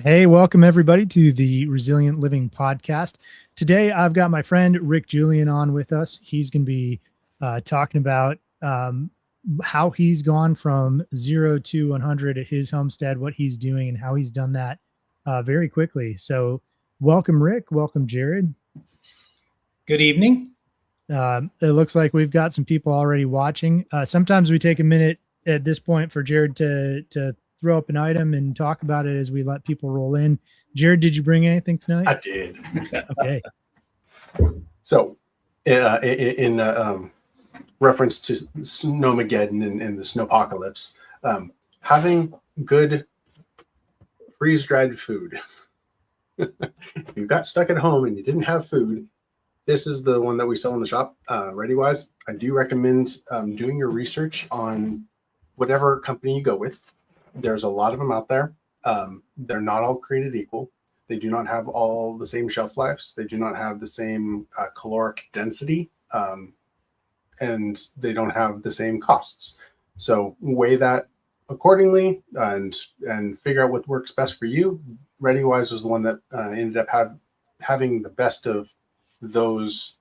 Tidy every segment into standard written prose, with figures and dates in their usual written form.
Hey, welcome everybody to the Resilient Living Podcast. Today, I've got my friend Rick Julien on with us. He's going to be talking about how he's gone from 0 to 100 at his homestead, what he's doing, and how he's done that very quickly. So, welcome, Rick. Welcome, Jared. Good evening. It looks like we've got some people already watching. Sometimes we take a minute at this point for Jared to throw up an item and talk about it as we let people roll in. Jared, did you bring anything tonight? I did. Okay. So, in reference to Snowmageddon and the snowpocalypse, having good freeze-dried food. If you got stuck at home and you didn't have food, this is the one that we sell in the shop, ReadyWise. I do recommend doing your research on whatever company you go with. There's a lot of them out there. They're not all created equal. They do not have all the same shelf lives. They do not have the same caloric density, and they don't have the same costs. So weigh that accordingly and figure out what works best for you. ReadyWise was the one that ended up having the best of those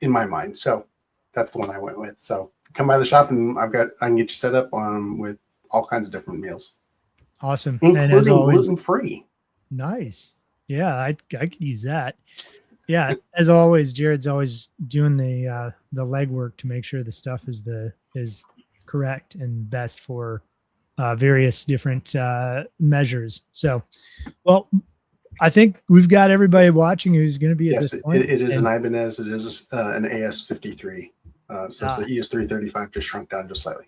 in my mind. So that's the one I went with. So come by the shop and I can get you set up with all kinds of different meals. Awesome. Including and as always, gluten-free. Nice. Yeah, I could use that. Yeah, as always, Jared's always doing the legwork to make sure the stuff is correct and best for various different measures. So, well, I think we've got everybody watching who's going to be at this point. It is an Ibanez. It is an AS53. So it's the ES335 just shrunk down just slightly.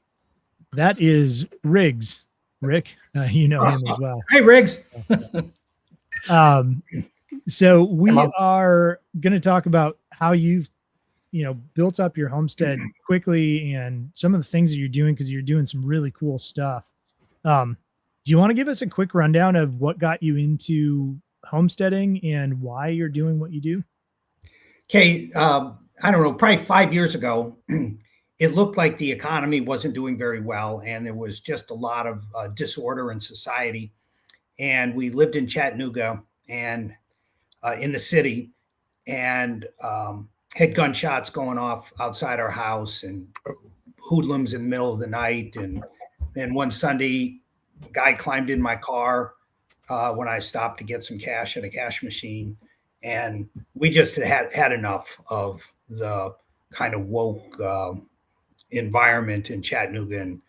That is Riggs. Rick, you know him as well. Hi, Riggs. So we are going to talk about how you've, built up your homestead quickly and some of the things that you're doing because you're doing some really cool stuff. Do you want to give us a quick rundown of what got you into homesteading and why you're doing what you do? Okay. I don't know, probably 5 years ago, it looked like the economy wasn't doing very well, and there was just a lot of disorder in society. And we lived in Chattanooga and in the city, and had gunshots going off outside our house and hoodlums in the middle of the night. And then one Sunday, a guy climbed in my car when I stopped to get some cash at a cash machine. And we just had enough of the kind of woke environment in Chattanooga and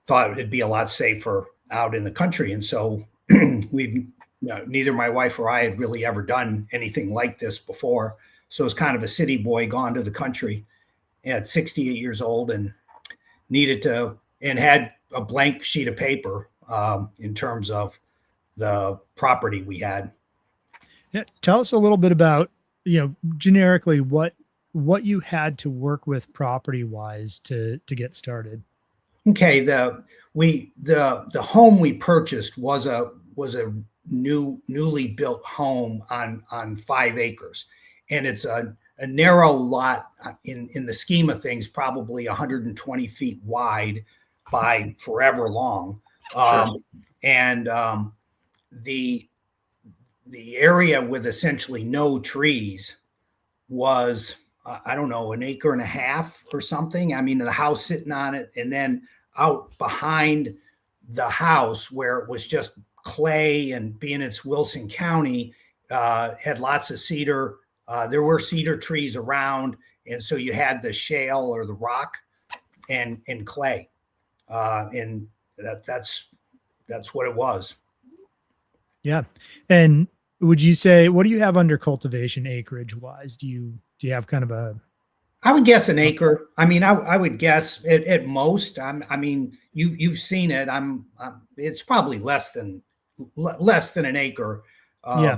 thought it'd be a lot safer out in the country. And so neither my wife or I had really ever done anything like this before. So it was kind of a city boy gone to the country at 68 years old and had a blank sheet of paper in terms of the property we had. Yeah. Tell us a little bit about, generically what you had to work with property wise to get started. Okay. The home we purchased was a newly built home on 5 acres. And it's a narrow lot in the scheme of things, probably 120 feet wide by forever long. Sure. And the area with essentially no trees was, I don't know, 1.5 acres or something. I mean, the house sitting on it, and then out behind the house where it was just clay, and being it's Wilson County, had lots of cedar. There were cedar trees around. And so you had the shale or the rock and clay. And that's what it was. Yeah. And would you say, what do you have under cultivation acreage wise? Do you have kind of I would guess 1 acre. I mean, I would guess at most. I mean, you've seen it. It's probably less than 1 acre. Yeah.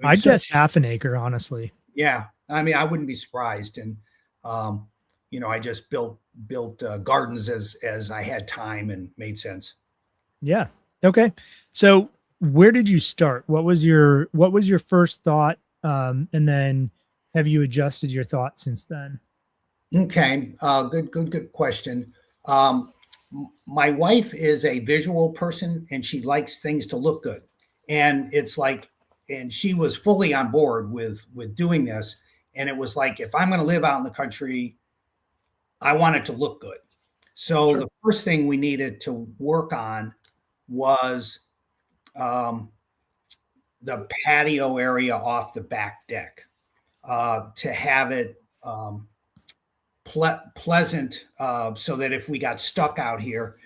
I'd guess 0.5 acre, honestly. Yeah. I mean, I wouldn't be surprised. And, I just built gardens as I had time and made sense. Yeah. Okay. So where did you start? What was your first thought? And then have you adjusted your thought since then? Okay. Good question. My wife is a visual person and she likes things to look good. And it's like, and she was fully on board with doing this. And it was like, if I'm going to live out in the country, I want it to look good. So Sure. the first thing we needed to work on was the patio area off the back deck, to have it pleasant, so that if we got stuck out here,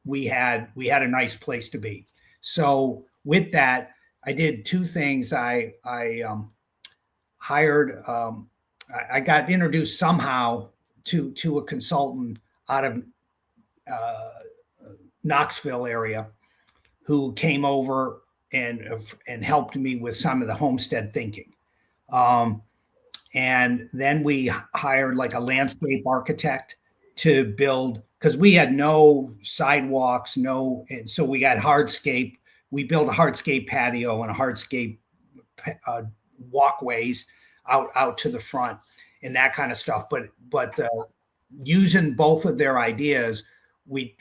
we had a nice place to be. So with that, I did two things. I hired. I got introduced somehow to a consultant out of Knoxville area, who came over and helped me with some of the homestead thinking. And then we hired like a landscape architect to build, because we had no sidewalks, and so we got hardscape. We built a hardscape patio and a hardscape walkways out to the front and that kind of stuff. But using both of their ideas, we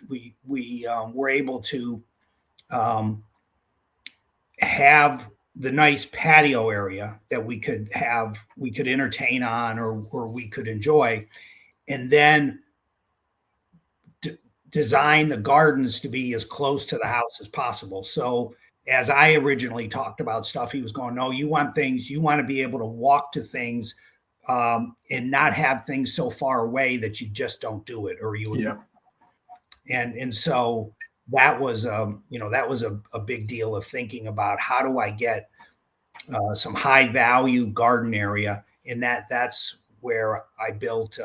were able to have the nice patio area that we could entertain on, or we could enjoy, and then design the gardens to be as close to the house as possible. So as I originally talked about stuff, he was going, no, you want to be able to walk to things, and not have things so far away that you just don't do it, or you would. Yeah. And so that was a big deal of thinking about, how do I get some high value garden area, and that's where I built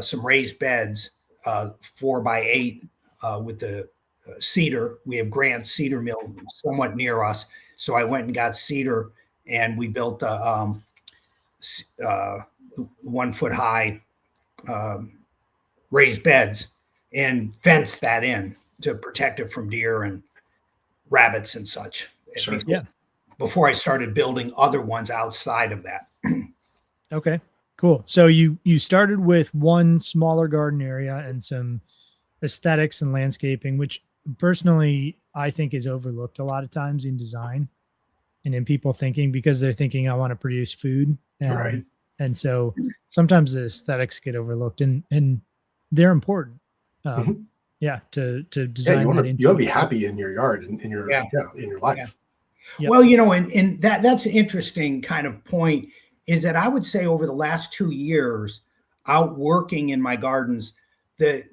some raised beds, 4x8, with the cedar. We have Grant Cedar Mill somewhat near us, so I went and got cedar, and we built 1 foot high raised beds, and fenced that in to protect it from deer and rabbits and such. Sure. Before I started building other ones outside of that. Okay, cool. So you started with one smaller garden area and some aesthetics and landscaping, which personally I think is overlooked a lot of times in design and in people thinking, because they're thinking, I want to produce food. Right. And so sometimes the aesthetics get overlooked, and they're important. Yeah, to design. You want to be happy in your yard and in your life. Yeah. Yep. Well, and that's an interesting kind of point, is that I would say over the last 2 years, out working in my gardens, the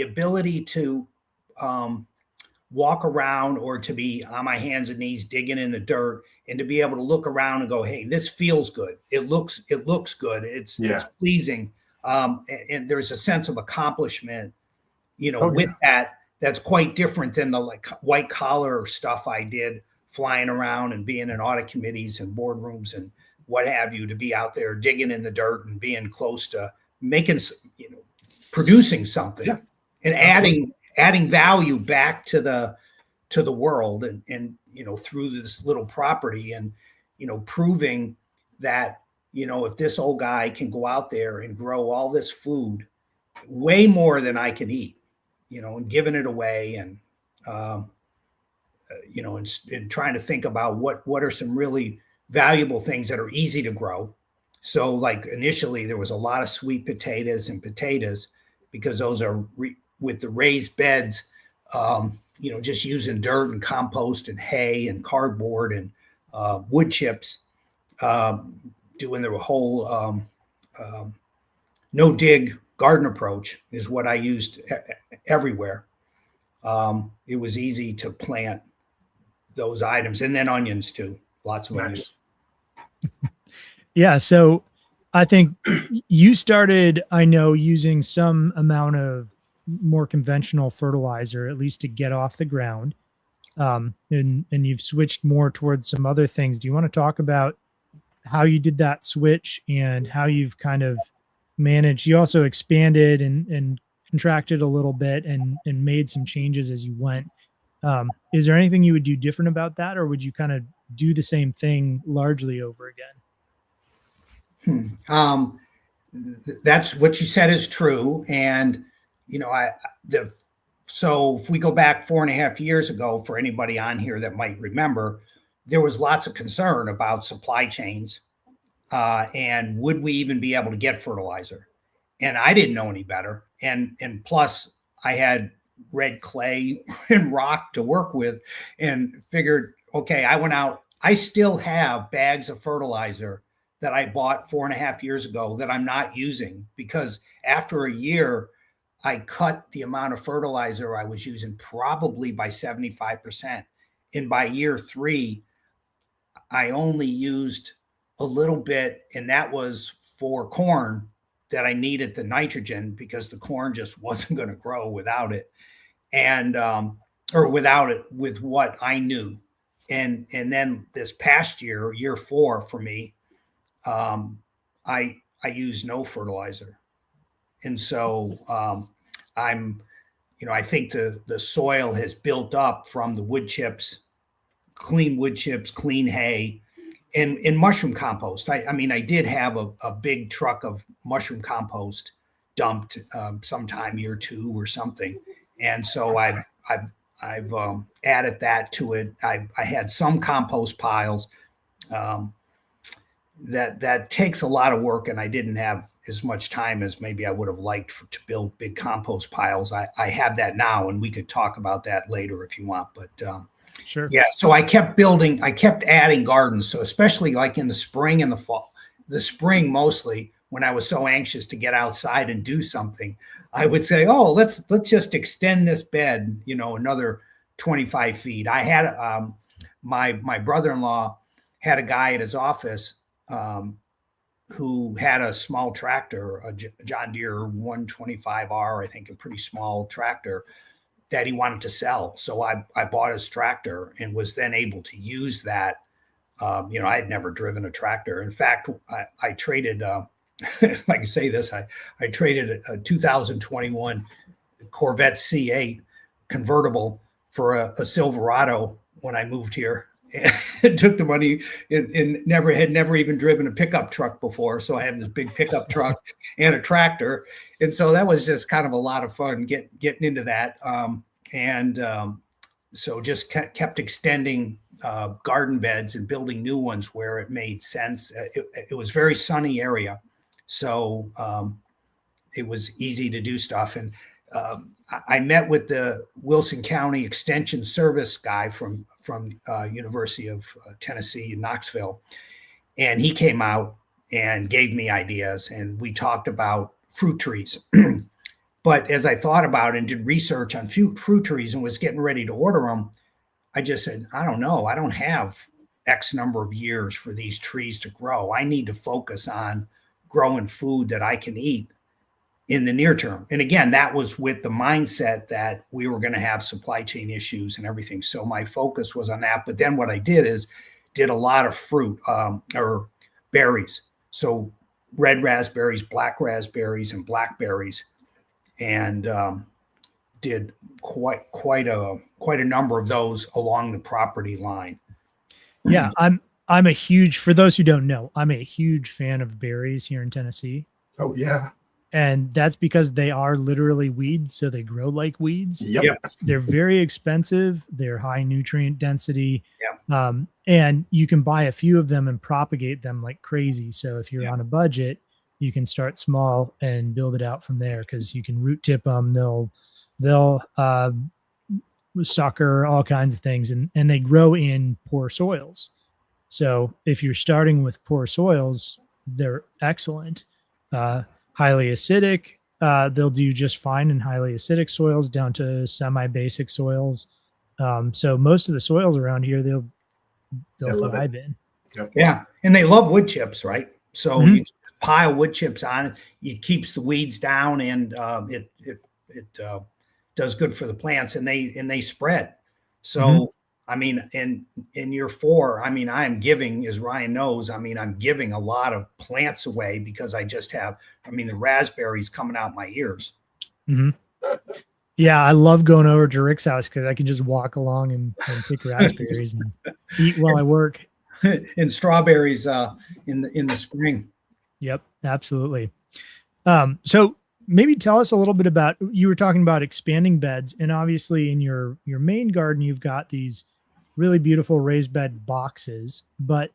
ability to walk around, or to be on my hands and knees digging in the dirt, and to be able to look around and go, hey, this feels good. It looks good. It's pleasing. And there's a sense of accomplishment, with that. That's quite different than the like white collar stuff I did, flying around and being in audit committees and boardrooms and what have you, to be out there digging in the dirt and being close to making, producing something, and adding value back to the world, and through this little property, and proving that if this old guy can go out there and grow all this food, way more than I can eat, and giving it away, and and trying to think about what are some really valuable things that are easy to grow. So like initially there was a lot of sweet potatoes, because those are with the raised beds, just using dirt and compost and hay and cardboard and wood chips, doing the whole no dig garden approach is what I used everywhere. It was easy to plant those items, and then onions too. Lots of onions. Yeah. So I think you started, I know, using some amount of more conventional fertilizer, at least to get off the ground. And you've switched more towards some other things. Do you want to talk about how you did that switch and how you've kind of managed? You also expanded and contracted a little bit and made some changes as you went. Is there anything you would do different about that, or would you kind of do the same thing largely over again? That's what you said is true. And, the So if we go back 4.5 years ago, for anybody on here that might remember, there was lots of concern about supply chains and would we even be able to get fertilizer? And I didn't know any better. And plus, I had red clay and rock to work with, and figured, okay, I went out. I still have bags of fertilizer that I bought 4.5 years ago that I'm not using because after a year, I cut the amount of fertilizer I was using probably by 75%. And by year 3, I only used a little bit, and that was for corn that I needed the nitrogen because the corn just wasn't going to grow without it, and or without it with what I knew. And then this past year, year 4 for me, I used no fertilizer, and so I think the soil has built up from the wood chips, clean hay, and mushroom compost. I did have a big truck of mushroom compost dumped sometime year 2 or something, and so I've added that to it. I had some compost piles. That takes a lot of work, and I didn't have as much time as maybe I would have liked to build big compost piles. I have that now, and we could talk about that later if you want. But sure, yeah. So I kept adding gardens. So especially like in the spring and the fall, the spring mostly, when I was so anxious to get outside and do something, I would say, "Oh, let's just extend this bed, another 25 feet." I had my brother-in-law had a guy at his office who had a small tractor, a John Deere 125R, I think, a pretty small tractor that he wanted to sell. So I bought his tractor and was then able to use that. I had never driven a tractor. In fact, I traded, if I can say this, I traded a 2021 Corvette C8 convertible for a Silverado when I moved here. And took the money and had never even driven a pickup truck before. So I have this big pickup truck and a tractor. And so that was just kind of a lot of fun getting into that. So just kept extending garden beds and building new ones where it made sense. It was very sunny area. So it was easy to do stuff. And I met with the Wilson County Extension Service guy from University of Tennessee in Knoxville, and he came out and gave me ideas, and we talked about fruit trees. But as I thought about and did research on fruit trees and was getting ready to order them, I just said, I don't know. I don't have X number of years for these trees to grow. I need to focus on growing food that I can eat in the near term. And again, that was with the mindset that we were going to have supply chain issues and everything. So my focus was on that. But then what I did a lot of fruit or berries. So red raspberries, black raspberries, and blackberries, and did quite a number of those along the property line. Yeah, I'm a huge, for those who don't know, I'm a huge fan of berries here in Tennessee. Oh yeah. And that's because they are literally weeds, so they grow like weeds. Yep. They're very expensive. They're high nutrient density. Yeah. And you can buy a few of them and propagate them like crazy. So if you're on a budget, you can start small and build it out from there because you can root tip them. They'll sucker, all kinds of things, and they grow in poor soils. So if you're starting with poor soils, they're excellent. Highly acidic, they'll do just fine in highly acidic soils down to semi-basic soils. So most of the soils around here, they'll thrive in. Yep. Yeah, and they love wood chips, right? So you pile wood chips on it. It keeps the weeds down, and it does good for the plants, and they spread. So in year 4, I am giving, as Ryan knows, I'm giving a lot of plants away because I just have, the raspberries coming out my ears. Mm-hmm. Yeah, I love going over to Rick's house because I can just walk along and pick raspberries and eat while I work. And strawberries in the spring. Yep, absolutely. So maybe tell us a little bit about, you were talking about expanding beds, and obviously in your main garden, you've got these really beautiful raised bed boxes, but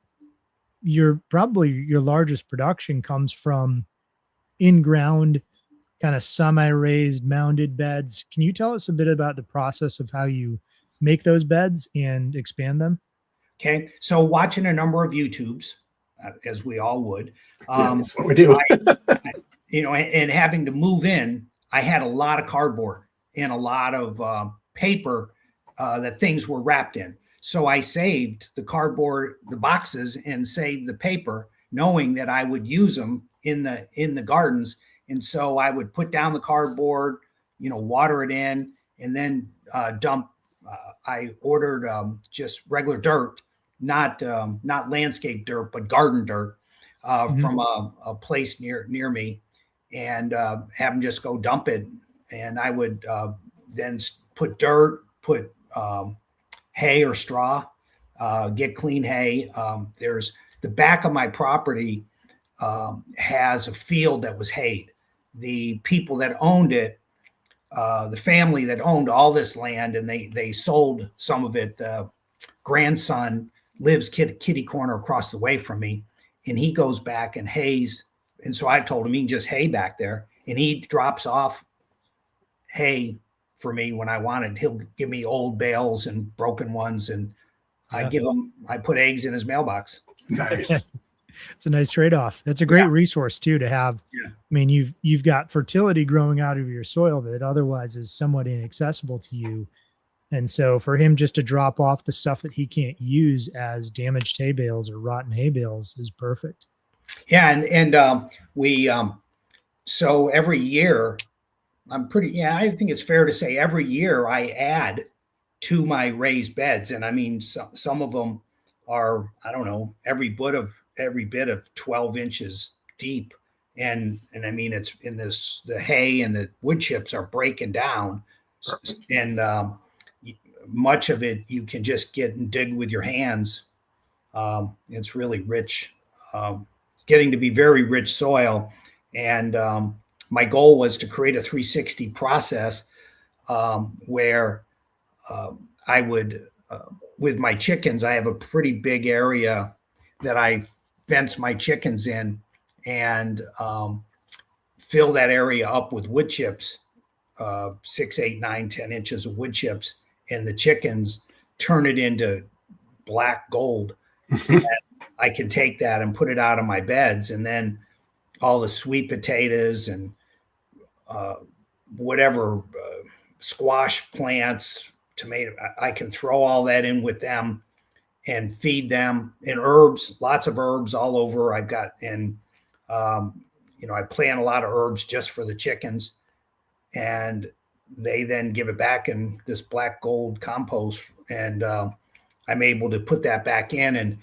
probably your largest production comes from in-ground kind of semi-raised mounded beds. Can you tell us a bit about the process of how you make those beds and expand them? Okay. So watching a number of YouTubes, as we all would, That's what we do. and having to move in, I had a lot of cardboard and a lot of paper that things were wrapped in. So I saved the cardboard, the boxes, and saved the paper, knowing that I would use them in the gardens. And so I would put down the cardboard, water it in, and then dump. I ordered just regular dirt, not landscape dirt, but garden dirt from a place near me, and have them just go dump it. And I would then put dirt, put hay or straw, get clean hay. There's the back of my property has a field that was hayed. The people that owned it, the family that owned all this land, and they sold some of it. The grandson lives kitty corner across the way from me, and he goes back and hays. And so I told him he can just hay back there, and he drops off hay for me when I wanted. He'll give me old bales and broken ones, and I put eggs in his mailbox. Nice. It's a nice trade-off. That's a great resource too to have. Yeah. I mean, you've got fertility growing out of your soil that otherwise is somewhat inaccessible to you. And so for him just to drop off the stuff that he can't use as damaged hay bales or rotten hay bales is perfect. Yeah. And we, so every year I think it's fair to say every year I add to my raised beds. And I mean, some of them are, I don't know, every bit of 12 inches deep. And I mean, it's in this, the hay and the wood chips are breaking down. And much of it you can just get and dig with your hands. It's really rich, getting to be very rich soil. And my goal was to create a 360 process where I would, with my chickens, I have a pretty big area that I fence my chickens in, and fill that area up with wood chips, 6, 8, 9, 10 inches of wood chips, and the chickens turn it into black gold. And I can take that and put it out of my beds, and then all the sweet potatoes and whatever squash plants, tomato, I can throw all that in with them and feed them, and herbs, lots of herbs all over. I've got, and I plant a lot of herbs just for the chickens, and they then give it back in this black gold compost, and I'm able to put that back in, and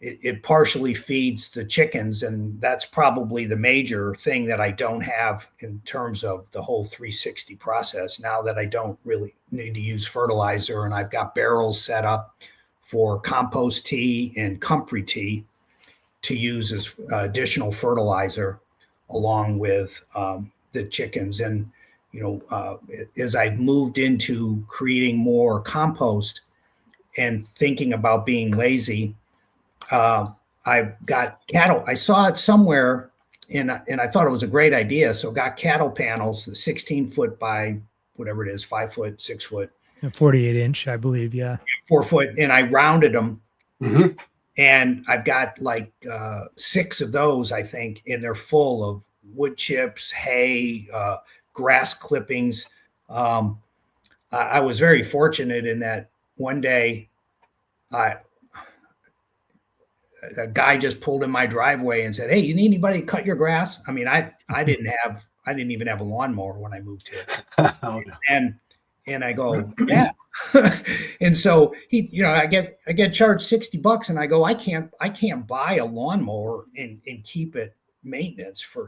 it partially feeds the chickens. And that's probably the major thing that I don't have in terms of the whole 360 process, now that I don't really need to use fertilizer, and I've got barrels set up for compost tea and comfrey tea to use as additional fertilizer along with the chickens. And, as I've moved into creating more compost and thinking about being lazy, I've got cattle. I saw it somewhere and I thought it was a great idea. So got cattle panels, 16 foot by whatever it is, 5 foot, 6 foot. 48 inch, I believe. Yeah. 4 foot. And I rounded them. Mm-hmm. And I've got like 6 of those, I think, and they're full of wood chips, hay, grass clippings. I was very fortunate in that one day a guy just pulled in my driveway and said, "Hey, you need anybody to cut your grass?" I mean, I didn't even have a lawnmower when I moved here. Oh, no. And I go, yeah. And so he, I get charged $60, and I go, I can't buy a lawnmower and keep it maintenance for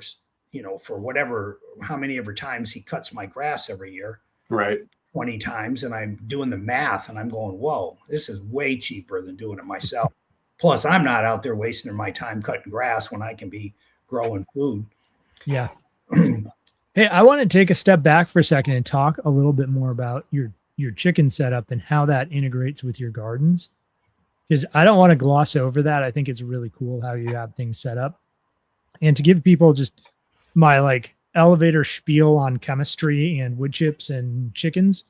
whatever, how many ever times he cuts my grass every year. Right. 20 times. And I'm doing the math and I'm going, whoa, this is way cheaper than doing it myself. Plus I'm not out there wasting my time cutting grass when I can be growing food. Yeah. Hey, I want to take a step back for a second and talk a little bit more about your chicken setup and how that integrates with your gardens. Because I don't want to gloss over that. I think it's really cool how you have things set up. And to give people just my like elevator spiel on chemistry and wood chips and chickens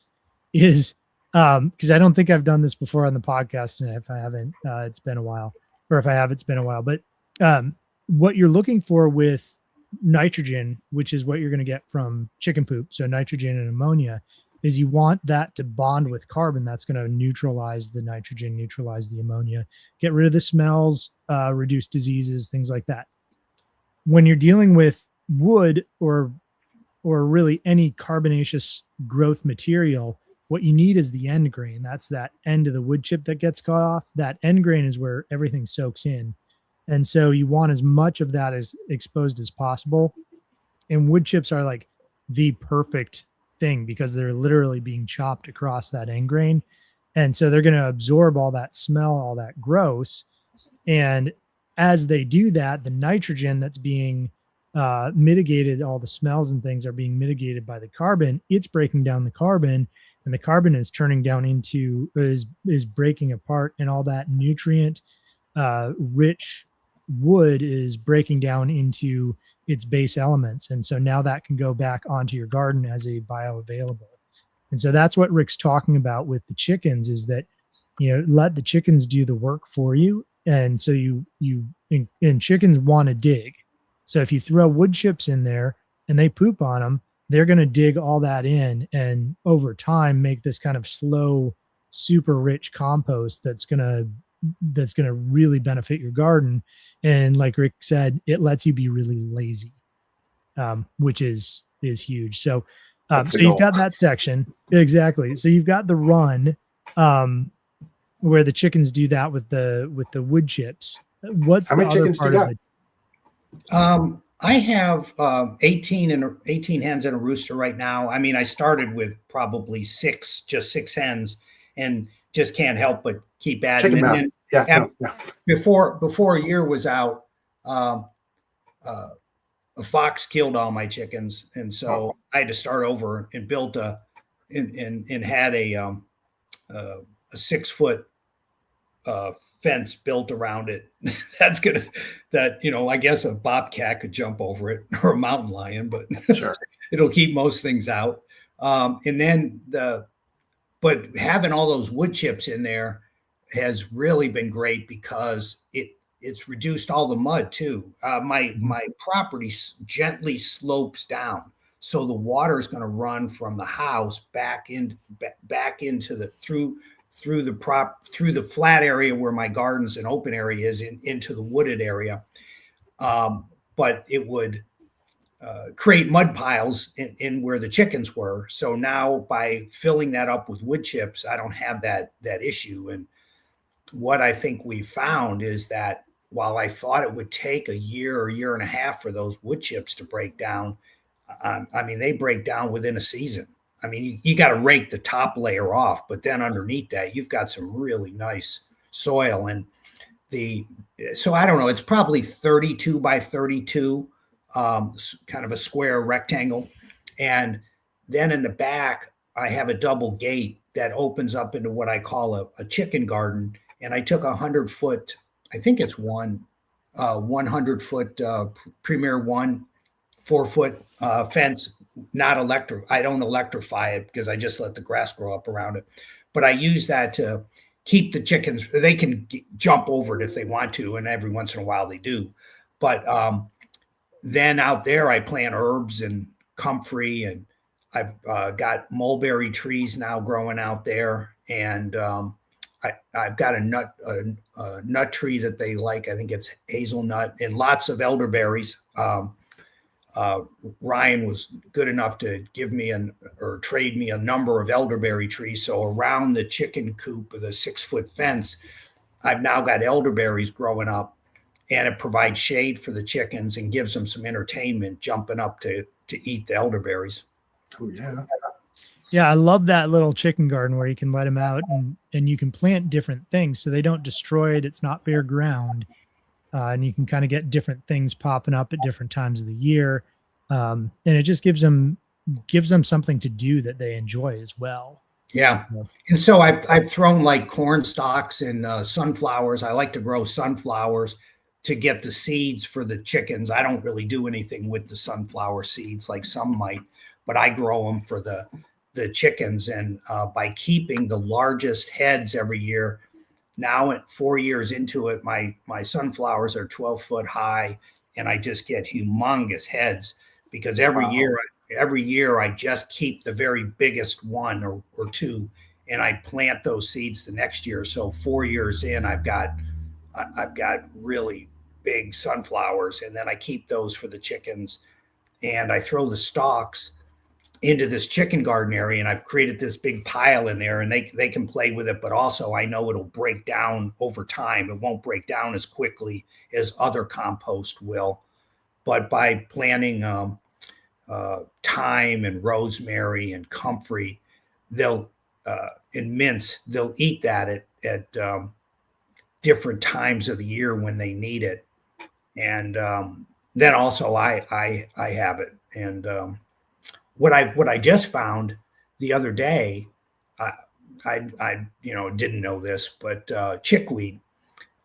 is because I don't think I've done this before on the podcast, and if I haven't, it's been a while, or if I have, it's been a while. But what you're looking for with nitrogen, which is what you're going to get from chicken poop, so nitrogen and ammonia, is you want that to bond with carbon. That's going to neutralize the nitrogen, neutralize the ammonia, get rid of the smells, reduce diseases, things like that. When you're dealing with wood or really any carbonaceous growth material, what you need is the end grain. That's that end of the wood chip that gets cut off. That end grain is where everything soaks in. And so you want as much of that as exposed as possible. And wood chips are like the perfect thing because they're literally being chopped across that end grain. And so they're going to absorb all that smell, all that gross. And as they do that, the nitrogen that's being mitigated, all the smells and things are being mitigated by the carbon. It's breaking down the carbon, and the carbon is turning down into is breaking apart, and all that nutrient rich wood is breaking down into its base elements. And so now that can go back onto your garden as a bioavailable. And so that's what Rick's talking about with the chickens, is that, you know, let the chickens do the work for you. And so and chickens want to dig. So if you throw wood chips in there and they poop on them, they're going to dig all that in, and over time make this kind of slow, super rich compost that's going to really benefit your garden. And like Rick said, it lets you be really lazy, which is huge. So, so you've got that section. Exactly. So you've got the run, where the chickens do that with the wood chips. What's how many chickens do you got? I have 18 hens and a rooster right now. I mean, I started with probably just six hens, and just can't help but keep adding. And then before a year was out, a fox killed all my chickens, and so I had to start over and built and had a 6-foot fence built around it. I guess a bobcat could jump over it, or a mountain lion, but sure. It'll keep most things out. But having all those wood chips in there has really been great because it's reduced all the mud too. My property gently slopes down, so the water is going to run from the house back into through the flat area where my gardens and open area is into the wooded area. But it would create mud piles in where the chickens were. So now by filling that up with wood chips, I don't have that issue. And what I think we found is that while I thought it would take a year or year and a half for those wood chips to break down, I mean, they break down within a season. I mean, you got to rake the top layer off, but then underneath that, you've got some really nice soil. And so I don't know, it's probably 32 by 32, kind of a square rectangle. And then in the back, I have a double gate that opens up into what I call a chicken garden. And I took 100-foot, I think it's 100-foot Premier One 4-foot fence. Not I don't electrify it because I just let the grass grow up around it. But I use that to keep the chickens. They can jump over it if they want to, and every once in a while they do. But then out there, I plant herbs and comfrey, and I've got mulberry trees now growing out there, and I've got a nut tree that they like. I think it's hazelnut, and lots of elderberries. Ryan was good enough to give me or trade me a number of elderberry trees. So around the chicken coop with a 6-foot fence, I've now got elderberries growing up, and it provides shade for the chickens and gives them some entertainment jumping up to eat the elderberries. Oh, yeah. Yeah, I love that little chicken garden where you can let them out and you can plant different things so they don't destroy it. It's not bare ground. And you can kind of get different things popping up at different times of the year. And it just gives them something to do that they enjoy as well. Yeah. And so I've thrown like corn stalks and sunflowers. I like to grow sunflowers to get the seeds for the chickens. I don't really do anything with the sunflower seeds like some might, but I grow them for the chickens. And by keeping the largest heads every year, now at 4 years into it, my sunflowers are 12 foot high, and I just get humongous heads because every year I just keep the very biggest one or two, and I plant those seeds the next year. So 4 years in, I've got really big sunflowers, and then I keep those for the chickens, and I throw the stalks into this chicken garden area, and I've created this big pile in there, and they can play with it, but also I know it'll break down over time. It won't break down as quickly as other compost will, but by planting thyme and rosemary and comfrey, and mince, they'll eat that at different times of the year when they need it. And then also I have it. And what I just found the other day, I didn't know this, but chickweed.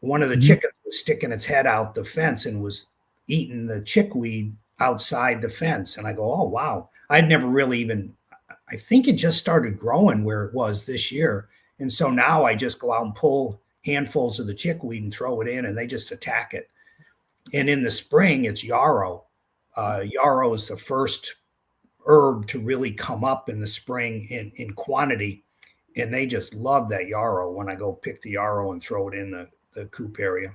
One of the chickens was sticking its head out the fence and was eating the chickweed outside the fence. And I go, oh, wow. I'd never really I think it just started growing where it was this year. And so now I just go out and pull handfuls of the chickweed and throw it in, and they just attack it. And in the spring, it's yarrow. Yarrow is the first herb to really come up in the spring in quantity. And they just love that yarrow when I go pick the yarrow and throw it in the coop area.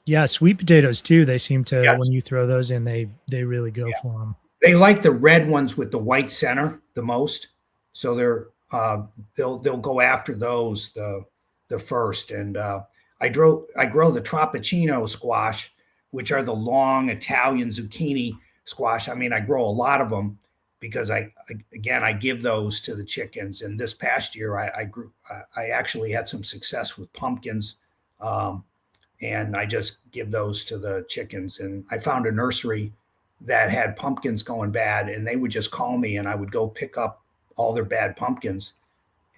Yeah, sweet potatoes too. They seem to, Yes. when you throw those in, they really go for them. They like the red ones with the white center the most, so they'll go after those the first. And I grow the Tropicino squash, which are the long Italian zucchini squash. I mean, I grow a lot of them because I give those to the chickens. And this past year, I actually had some success with pumpkins. And I just give those to the chickens. And I found a nursery that had pumpkins going bad, and they would just call me, and I would go pick up all their bad pumpkins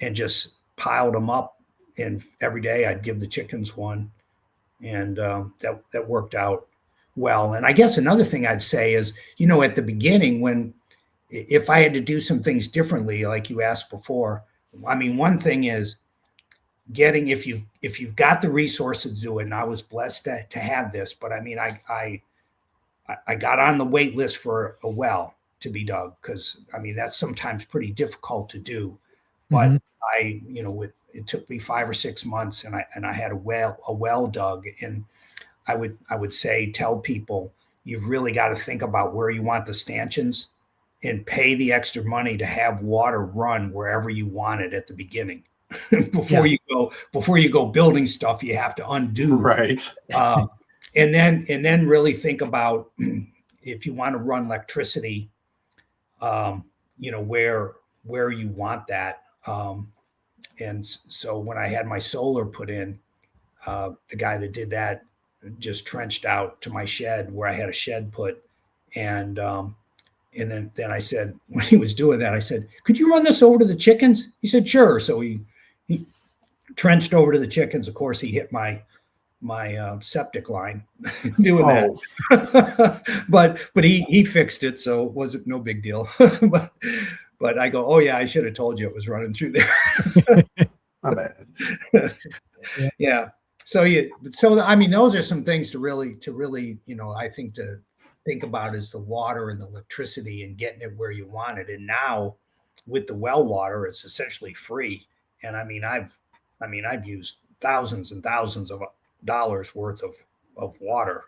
and just piled them up. And every day I'd give the chickens one, and that worked out well. And I guess another thing I'd say is, at the beginning, if I had to do some things differently, like you asked before, I mean, one thing is getting, if you've got the resources to do it, and I was blessed to have this, but I mean, I got on the wait list for a well to be dug, because I mean, that's sometimes pretty difficult to do. But it took me 5 or 6 months, and I had a well dug. And I would tell people, you've really got to think about where you want the stanchions and pay the extra money to have water run wherever you want it at the beginning. Before you go building stuff, you have to undo. Right. And then really think about, if you want to run electricity, where you want that. And so when I had my solar put in, the guy that did that just trenched out to my shed where I had a shed put. And then I said, when he was doing that, I said, could you run this over to the chickens? He said, sure. So he trenched over to the chickens. Of course, he hit my septic line doing that. but he fixed it, so it wasn't no big deal. but I go, oh yeah, I should have told you it was running through there. My bad. Yeah. So I mean, those are some things to really, I think to think about, is the water and the electricity and getting it where you want it. And now with the well water, it's essentially free. And I mean, I've used thousands and thousands of dollars worth of water.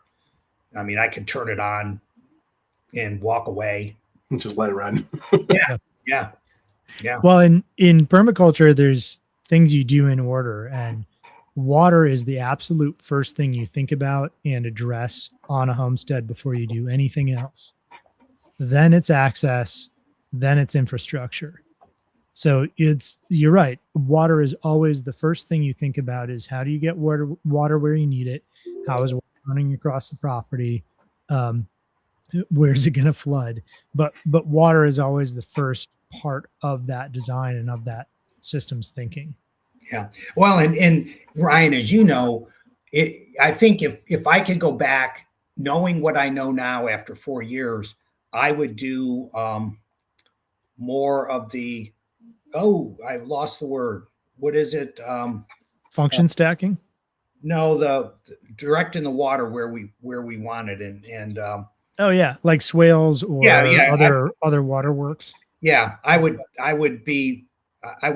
I mean, I could turn it on and walk away. Just let it run. Yeah. Well, in permaculture, there's things you do in order, and water is the absolute first thing you think about and address on a homestead before you do anything else. Then it's access, then it's infrastructure. So you're right. Water is always the first thing you think about, is how do you get water where you need it? How is water running across the property? where's it going to flood? But water is always the first part of that design and of that systems thinking. Yeah. Well, and Ryan, as you know, I think if I could go back, knowing what I know now after 4 years, I would do more of the, I lost the word. What is it? Function stacking? No, the direct in the water where we wanted, and oh yeah, like swales or other waterworks. Yeah, I would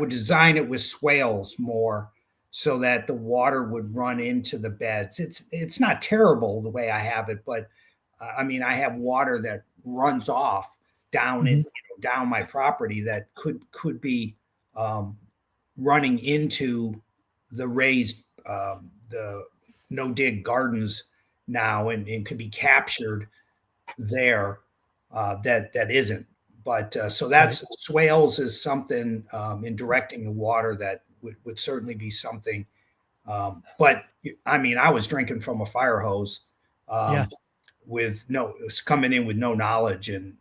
design it with swales more so that the water would run into the beds. It's not terrible the way I have it, but I mean I have water that runs off down in down my property that could be running into the raised the no dig gardens now and could be captured there that isn't. But so that's swales is something in directing the water that would certainly be something. But I mean, I was drinking from a fire hose with it was coming in with no knowledge and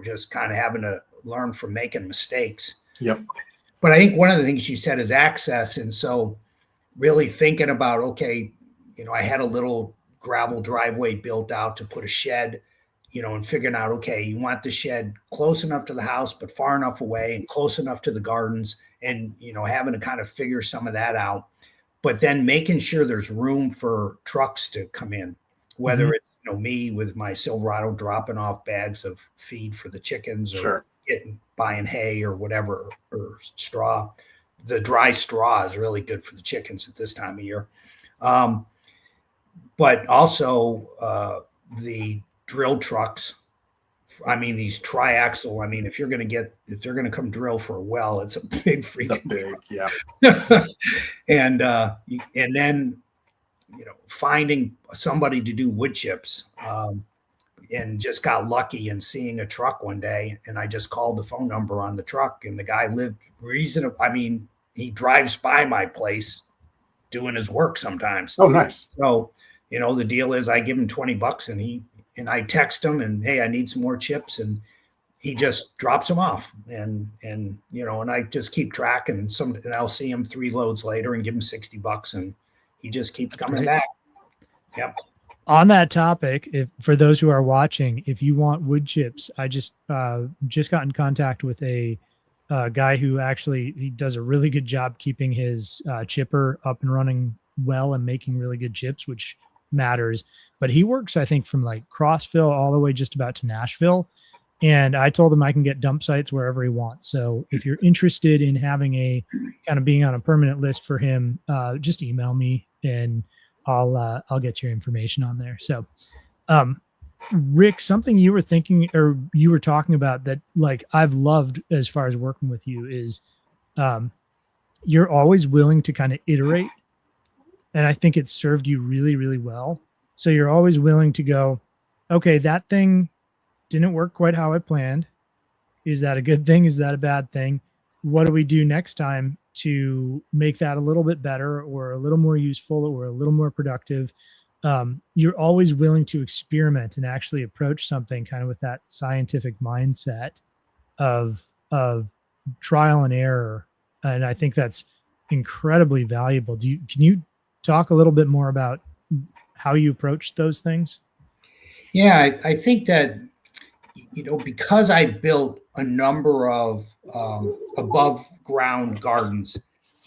just kind of having to learn from making mistakes. Yep. But I think one of the things you said is access. And so really thinking about, okay, I had a little gravel driveway built out to put a shed, and figuring out, okay, you want the shed close enough to the house, but far enough away and close enough to the gardens and, having to kind of figure some of that out, but then making sure there's room for trucks to come in, whether it's, me with my Silverado dropping off bags of feed for the chickens or buying hay or whatever, or straw. The dry straw is really good for the chickens at this time of year. But also the drill trucks. I mean, these triaxle. I mean, if they're going to come drill for a well, it's a big freaking yeah. And then finding somebody to do wood chips. And just got lucky in seeing a truck one day, and I just called the phone number on the truck, and the guy lived reasonable. I mean, he drives by my place doing his work sometimes. Oh, nice. So, the deal is I give him $20 and I text him and, hey, I need some more chips. And he just drops them off and I just keep track and I'll see him 3 loads later and give him $60 and he just keeps coming back. Yep. On that topic, for those who are watching, if you want wood chips, I just got in contact with a guy who he does a really good job keeping his chipper up and running well and making really good chips, which matters. But he works, I think, from like Crossville all the way just about to Nashville. And I told him I can get dump sites wherever he wants. So if you're interested in having a kind of being on a permanent list for him, just email me and I'll get your information on there. So, Rick, something you were thinking or you were talking about that like I've loved as far as working with you is you're always willing to kind of iterate. And I think it's served you really, really well. So you're always willing to go, okay, that thing didn't work quite how I planned. Is that a good thing? Is that a bad thing? What do we do next time to make that a little bit better or a little more useful or a little more productive? You're always willing to experiment and actually approach something kind of with that scientific mindset of trial and error. And I think that's incredibly valuable. Can you talk a little bit more about how you approach those things? Yeah, I think that, because I built a number of above ground gardens,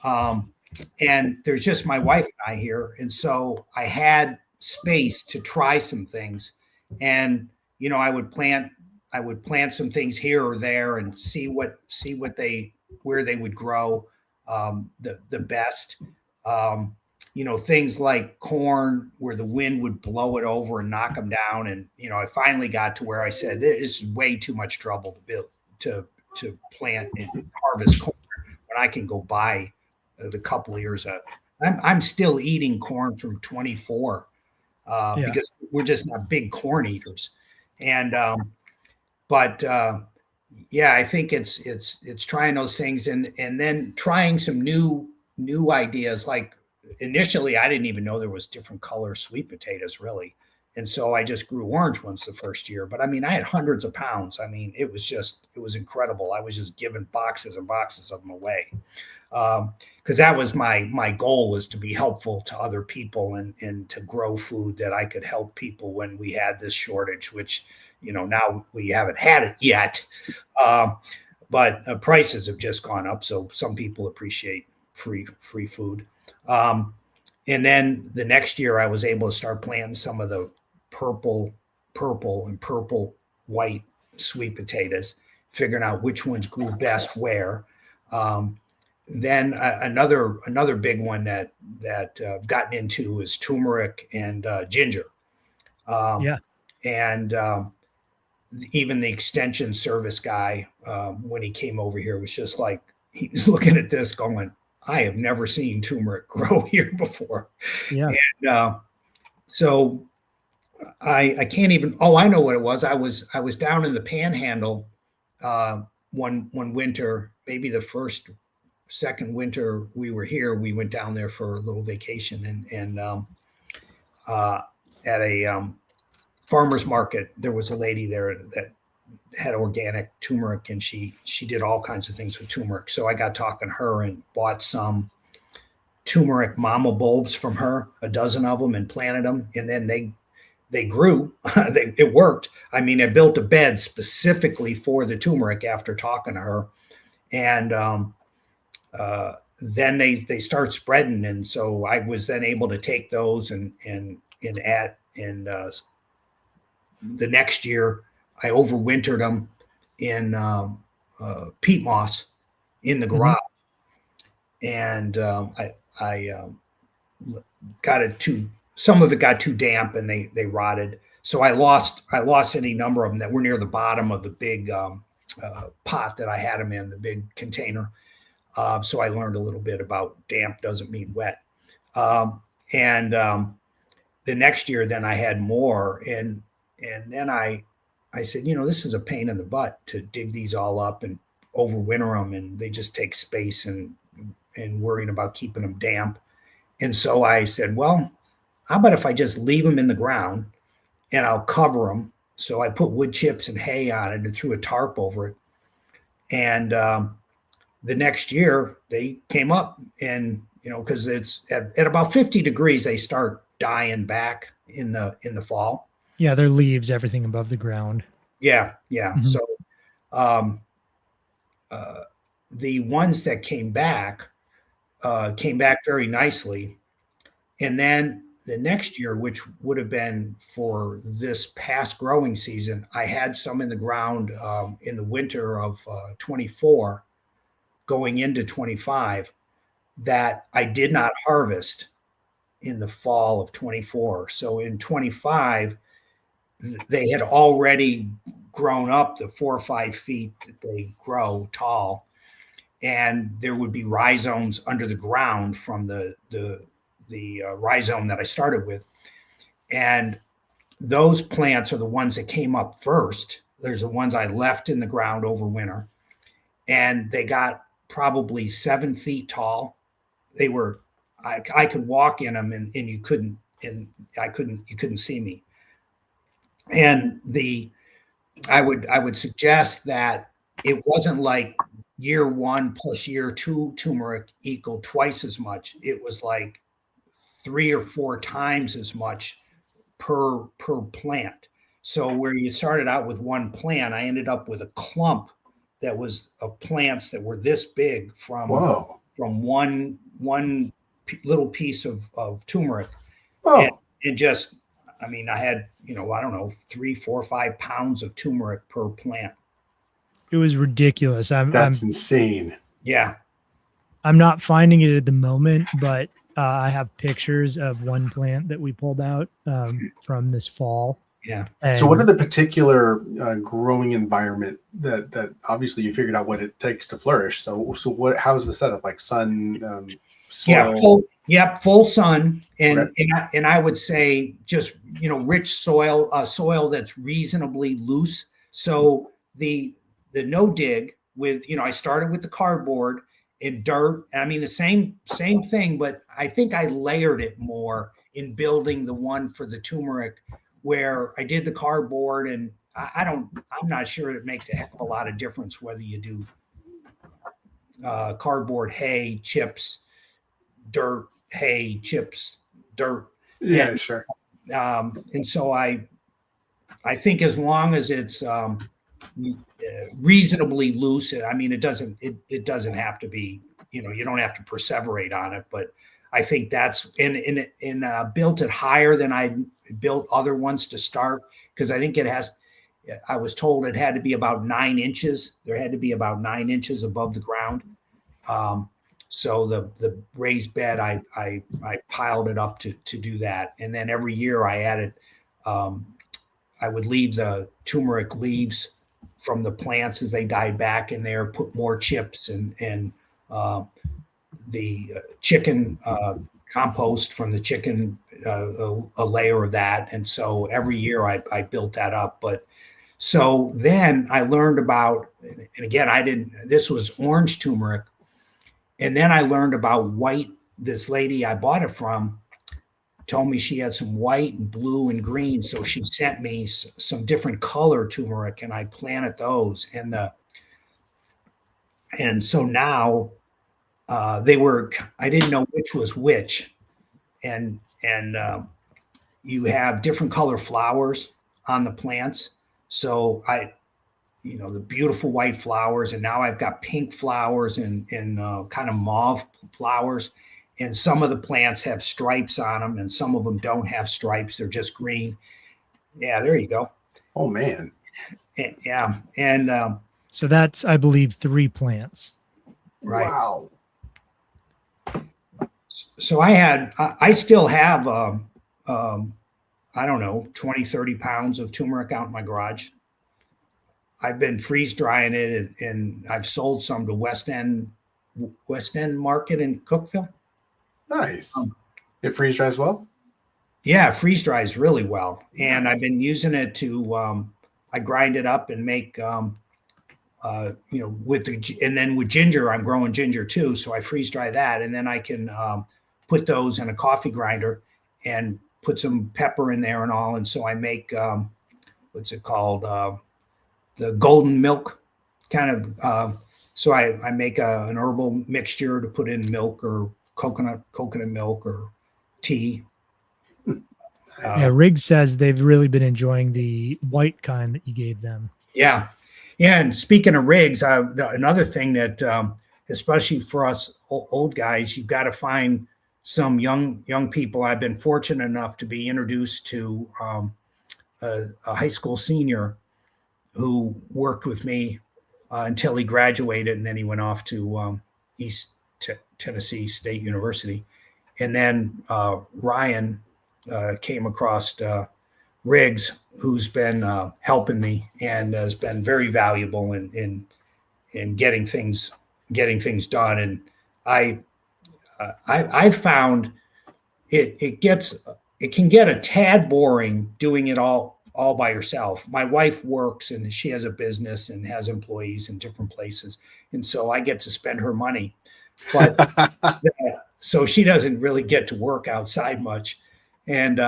and there's just my wife and I here. And so I had space to try some things and, I would plant some things here or there and see where they would grow the best. Things like corn where the wind would blow it over and knock them down. And, I finally got to where I said, this is way too much trouble to build, to plant and harvest corn when I can go buy the couple of years. I'm still eating corn from 24 because we're just not big corn eaters. And, I think it's trying those things and then trying some new ideas. Like initially, I didn't even know there was different color sweet potatoes really. And so I just grew orange ones the first year. But I mean, I had hundreds of pounds. I mean, it was incredible. I was just giving boxes and boxes of them away. Because that was my goal, was to be helpful to other people and to grow food that I could help people when we had this shortage, which, now we haven't had it yet. But prices have just gone up. So some people appreciate free food. And then the next year I was able to start planting some of the purple and purple white sweet potatoes, figuring out which ones grew best where. Then another big one that I've gotten into is turmeric and ginger. And even the extension service guy, when he came over here, was just like, he was looking at this going, I have never seen turmeric grow here before. Yeah. And so I can't even, I know what it was. I was down in the Panhandle one winter, maybe the second winter we were here. We went down there for a little vacation, and at a farmer's market, there was a lady there that had organic turmeric, and she did all kinds of things with turmeric. So I got talking to her and bought some turmeric mama bulbs from her, a dozen of them, and planted them. And then they grew. It worked. I mean, I built a bed specifically for the turmeric after talking to her. And then they start spreading. And so I was then able to take those and add, and the next year I overwintered them in peat moss in the garage. And I got it some of it got too damp and they rotted. So I lost any number of them that were near the bottom of the big pot that I had them in, the big container. So I learned a little bit about damp doesn't mean wet. And the next year, then I had more. And then I said, this is a pain in the butt to dig these all up and overwinter them. And they just take space and worrying about keeping them damp. And so I said, well, how about if I just leave them in the ground and I'll cover them? So I put wood chips and hay on it and threw a tarp over it. And the next year they came up, and because it's at about 50 degrees, they start dying back in the fall. Yeah, their leaves, everything above the ground. Yeah. So the ones that came back very nicely. And then the next year, which would have been for this past growing season, I had some in the ground in the winter of 24 going into 25 that I did not harvest in the fall of 24. So in 25, they had already grown up the 4 or 5 feet that they grow tall. And there would be rhizomes under the ground from the rhizome that I started with. And those plants are the ones that came up first. There's the ones I left in the ground over winter. And they got probably 7 feet tall. They were, I could walk in them and you couldn't see me. And I would suggest that it wasn't like year 1 plus year 2 turmeric equal twice as much. It was like 3 or 4 times as much per plant. So where you started out with one plant, I ended up with a clump that was of plants that were this big from one little piece of turmeric. And just, I mean, I had, I don't know, 3, 4, 5 pounds of turmeric per plant. It was ridiculous. That's insane. Yeah. I'm not finding it at the moment, but I have pictures of one plant that we pulled out from this fall. Yeah. And so what are the particular growing environment that obviously you figured out what it takes to flourish? So how's the setup? Like sun, soil? Full sun. And, Okay. and I would say just, rich soil, soil that's reasonably loose. So the no dig with, I started with the cardboard and dirt. I mean, the same thing, but I think I layered it more in building the one for the turmeric where I did the cardboard, and I'm not sure it makes a heck of a lot of difference whether you do cardboard, hay, chips, dirt, hay, chips, dirt. Yeah, sure. And so I think as long as it's reasonably loose, I mean, it doesn't have to be, you don't have to perseverate on it, but I think that's built it higher than I built other ones to start, because I think I was told it had to be about 9 inches. There had to be about 9 inches above the ground. So the raised bed, I piled it up to do that. And then every year I added, I would leave the turmeric leaves from the plants as they died back in there, put more chips and the chicken compost from the chicken, a layer of that. And so every year I built that up. But so then I learned about, and again, this was orange turmeric. And then I learned about white. This lady I bought it from told me she had some white and blue and green. So she sent me some different color turmeric, and I planted those. And so now I didn't know which was which. And you have different color flowers on the plants. So the beautiful white flowers, and now I've got pink flowers and kind of mauve flowers. And some of the plants have stripes on them, and some of them don't have stripes. They're just green. Yeah, there you go. Oh, man. Yeah. And so that's, I believe, 3 plants. Right. Wow. So I still have, I don't know, 20, 30 pounds of turmeric out in my garage. I've been freeze drying it, and I've sold some to West End Market in Cookeville. Nice. It freeze dries well? Yeah, freeze dries really well. And nice. I've been using it to, I grind it up and make, and then with ginger, I'm growing ginger too. So I freeze dry that, and then I can put those in a coffee grinder and put some pepper in there and all. And so I make, what's it called? The golden milk kind of, so I make an herbal mixture to put in milk or coconut milk or tea. Yeah, Riggs says they've really been enjoying the white kind that you gave them. Yeah. Yeah. And speaking of Riggs, another thing that, especially for us old guys, you've got to find some young people. I've been fortunate enough to be introduced to a high school senior who worked with me until he graduated, and then he went off to East Tennessee State University. And then Ryan came across Riggs, who's been helping me and has been very valuable in getting things done. And I found it can get a tad boring doing it all by yourself. My wife works, and she has a business and has employees in different places. And so I get to spend her money, but so she doesn't really get to work outside much. And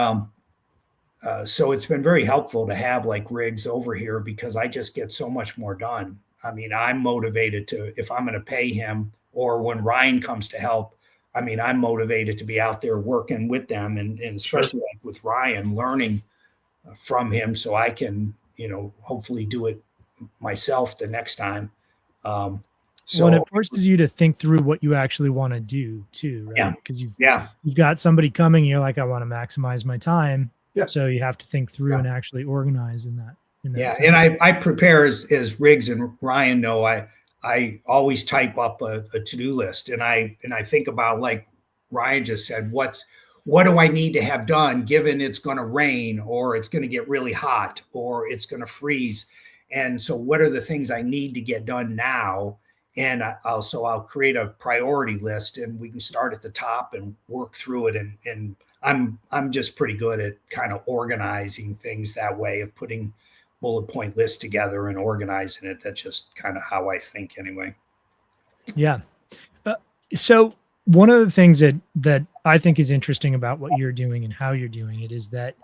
so it's been very helpful to have like Riggs over here, because I just get so much more done. I mean, I'm motivated if I'm going to pay him, or when Ryan comes to help, I mean, I'm motivated to be out there working with them, and especially like with Ryan, learning from him, so I can, hopefully do it myself the next time. So it forces you to think through what you actually want to do too, right? Yeah. Because you've got somebody coming, and you're like, I want to maximize my time. Yeah. So you have to think through and actually organize in that. Yeah. And I prepare, as Riggs and Ryan know, I always type up a to-do list, and I think about, like Ryan just said, what do I need to have done given it's going to rain, or it's going to get really hot, or it's going to freeze. And so what are the things I need to get done now? And I'll create a priority list, and we can start at the top and work through it. And I'm just pretty good at kind of organizing things that way, of putting bullet point lists together and organizing it. That's just kind of how I think anyway. Yeah. So one of the things that I think is interesting about what you're doing and how you're doing it is that,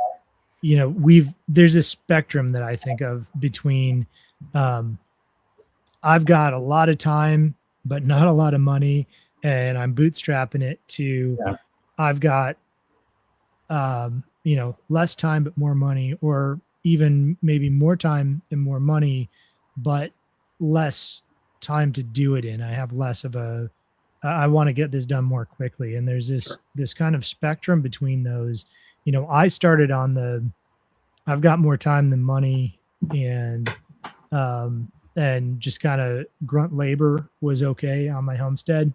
there's a spectrum that I think of between, I've got a lot of time, but not a lot of money, and I'm bootstrapping it to, I've got, less time, but more money, or even maybe more time and more money, but less time to do it in. I have less of I want to get this done more quickly. And there's this kind of spectrum between those. I started on I've got more time than money, and just kind of grunt labor was okay on my homestead.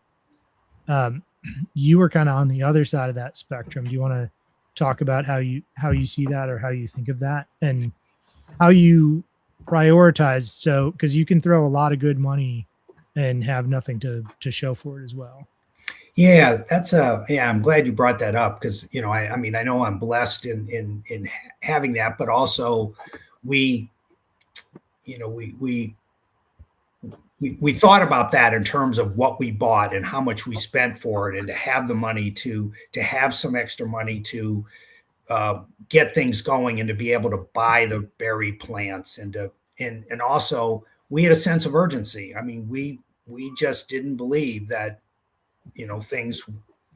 You were kind of on the other side of that spectrum. Do you want to talk about how you see that, or how you think of that, and how you prioritize? So, because you can throw a lot of good money and have nothing to show for it as well. Yeah, I'm glad you brought that up, because I mean, I know I'm blessed in having that, but also we thought about that in terms of what we bought and how much we spent for it, and to have the money to have some extra money to get things going, and to be able to buy the berry plants, and also we had a sense of urgency. I mean, we just didn't believe that things,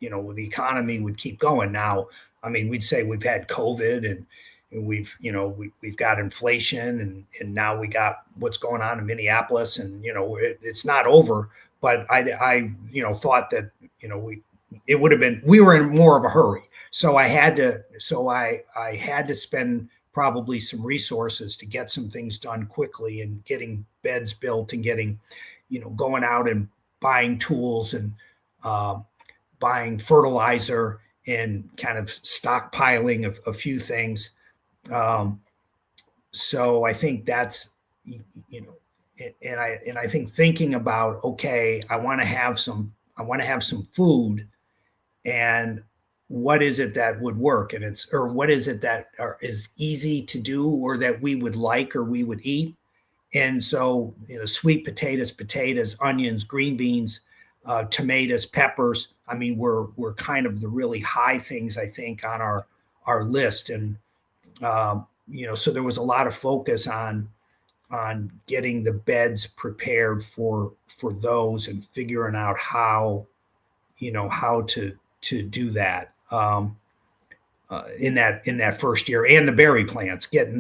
the economy would keep going. Now, I mean, we'd say we've had COVID, and we've got inflation, and now we got what's going on in Minneapolis, and it's not over. But I thought that it would have been, we were in more of a hurry, so I had to spend probably some resources to get some things done quickly, and getting beds built, and getting going out and buying tools, and buying fertilizer, and kind of stockpiling a few things. So I think that's, and I think thinking about, okay, I want to have some food, and what is it that would work, and what is it that is easy to do, or that we would like, or we would eat. And so, sweet potatoes, onions, green beans, tomatoes, peppers. I mean, we're kind of the really high things, I think, on our list. And so there was a lot of focus on getting the beds prepared for those, and figuring out how to do that in that first year, and getting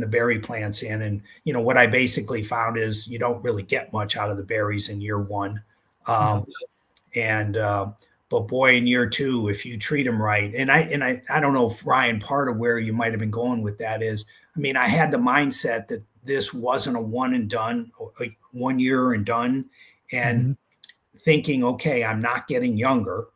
the berry plants in. And what I basically found is you don't really get much out of the berries in year one. But boy, in year two, if you treat them right, and I don't know if, Ryan, part of where you might have been going with that is, I mean, I had the mindset that this wasn't a one and done, 1 year and done, and thinking, okay, I'm not getting younger,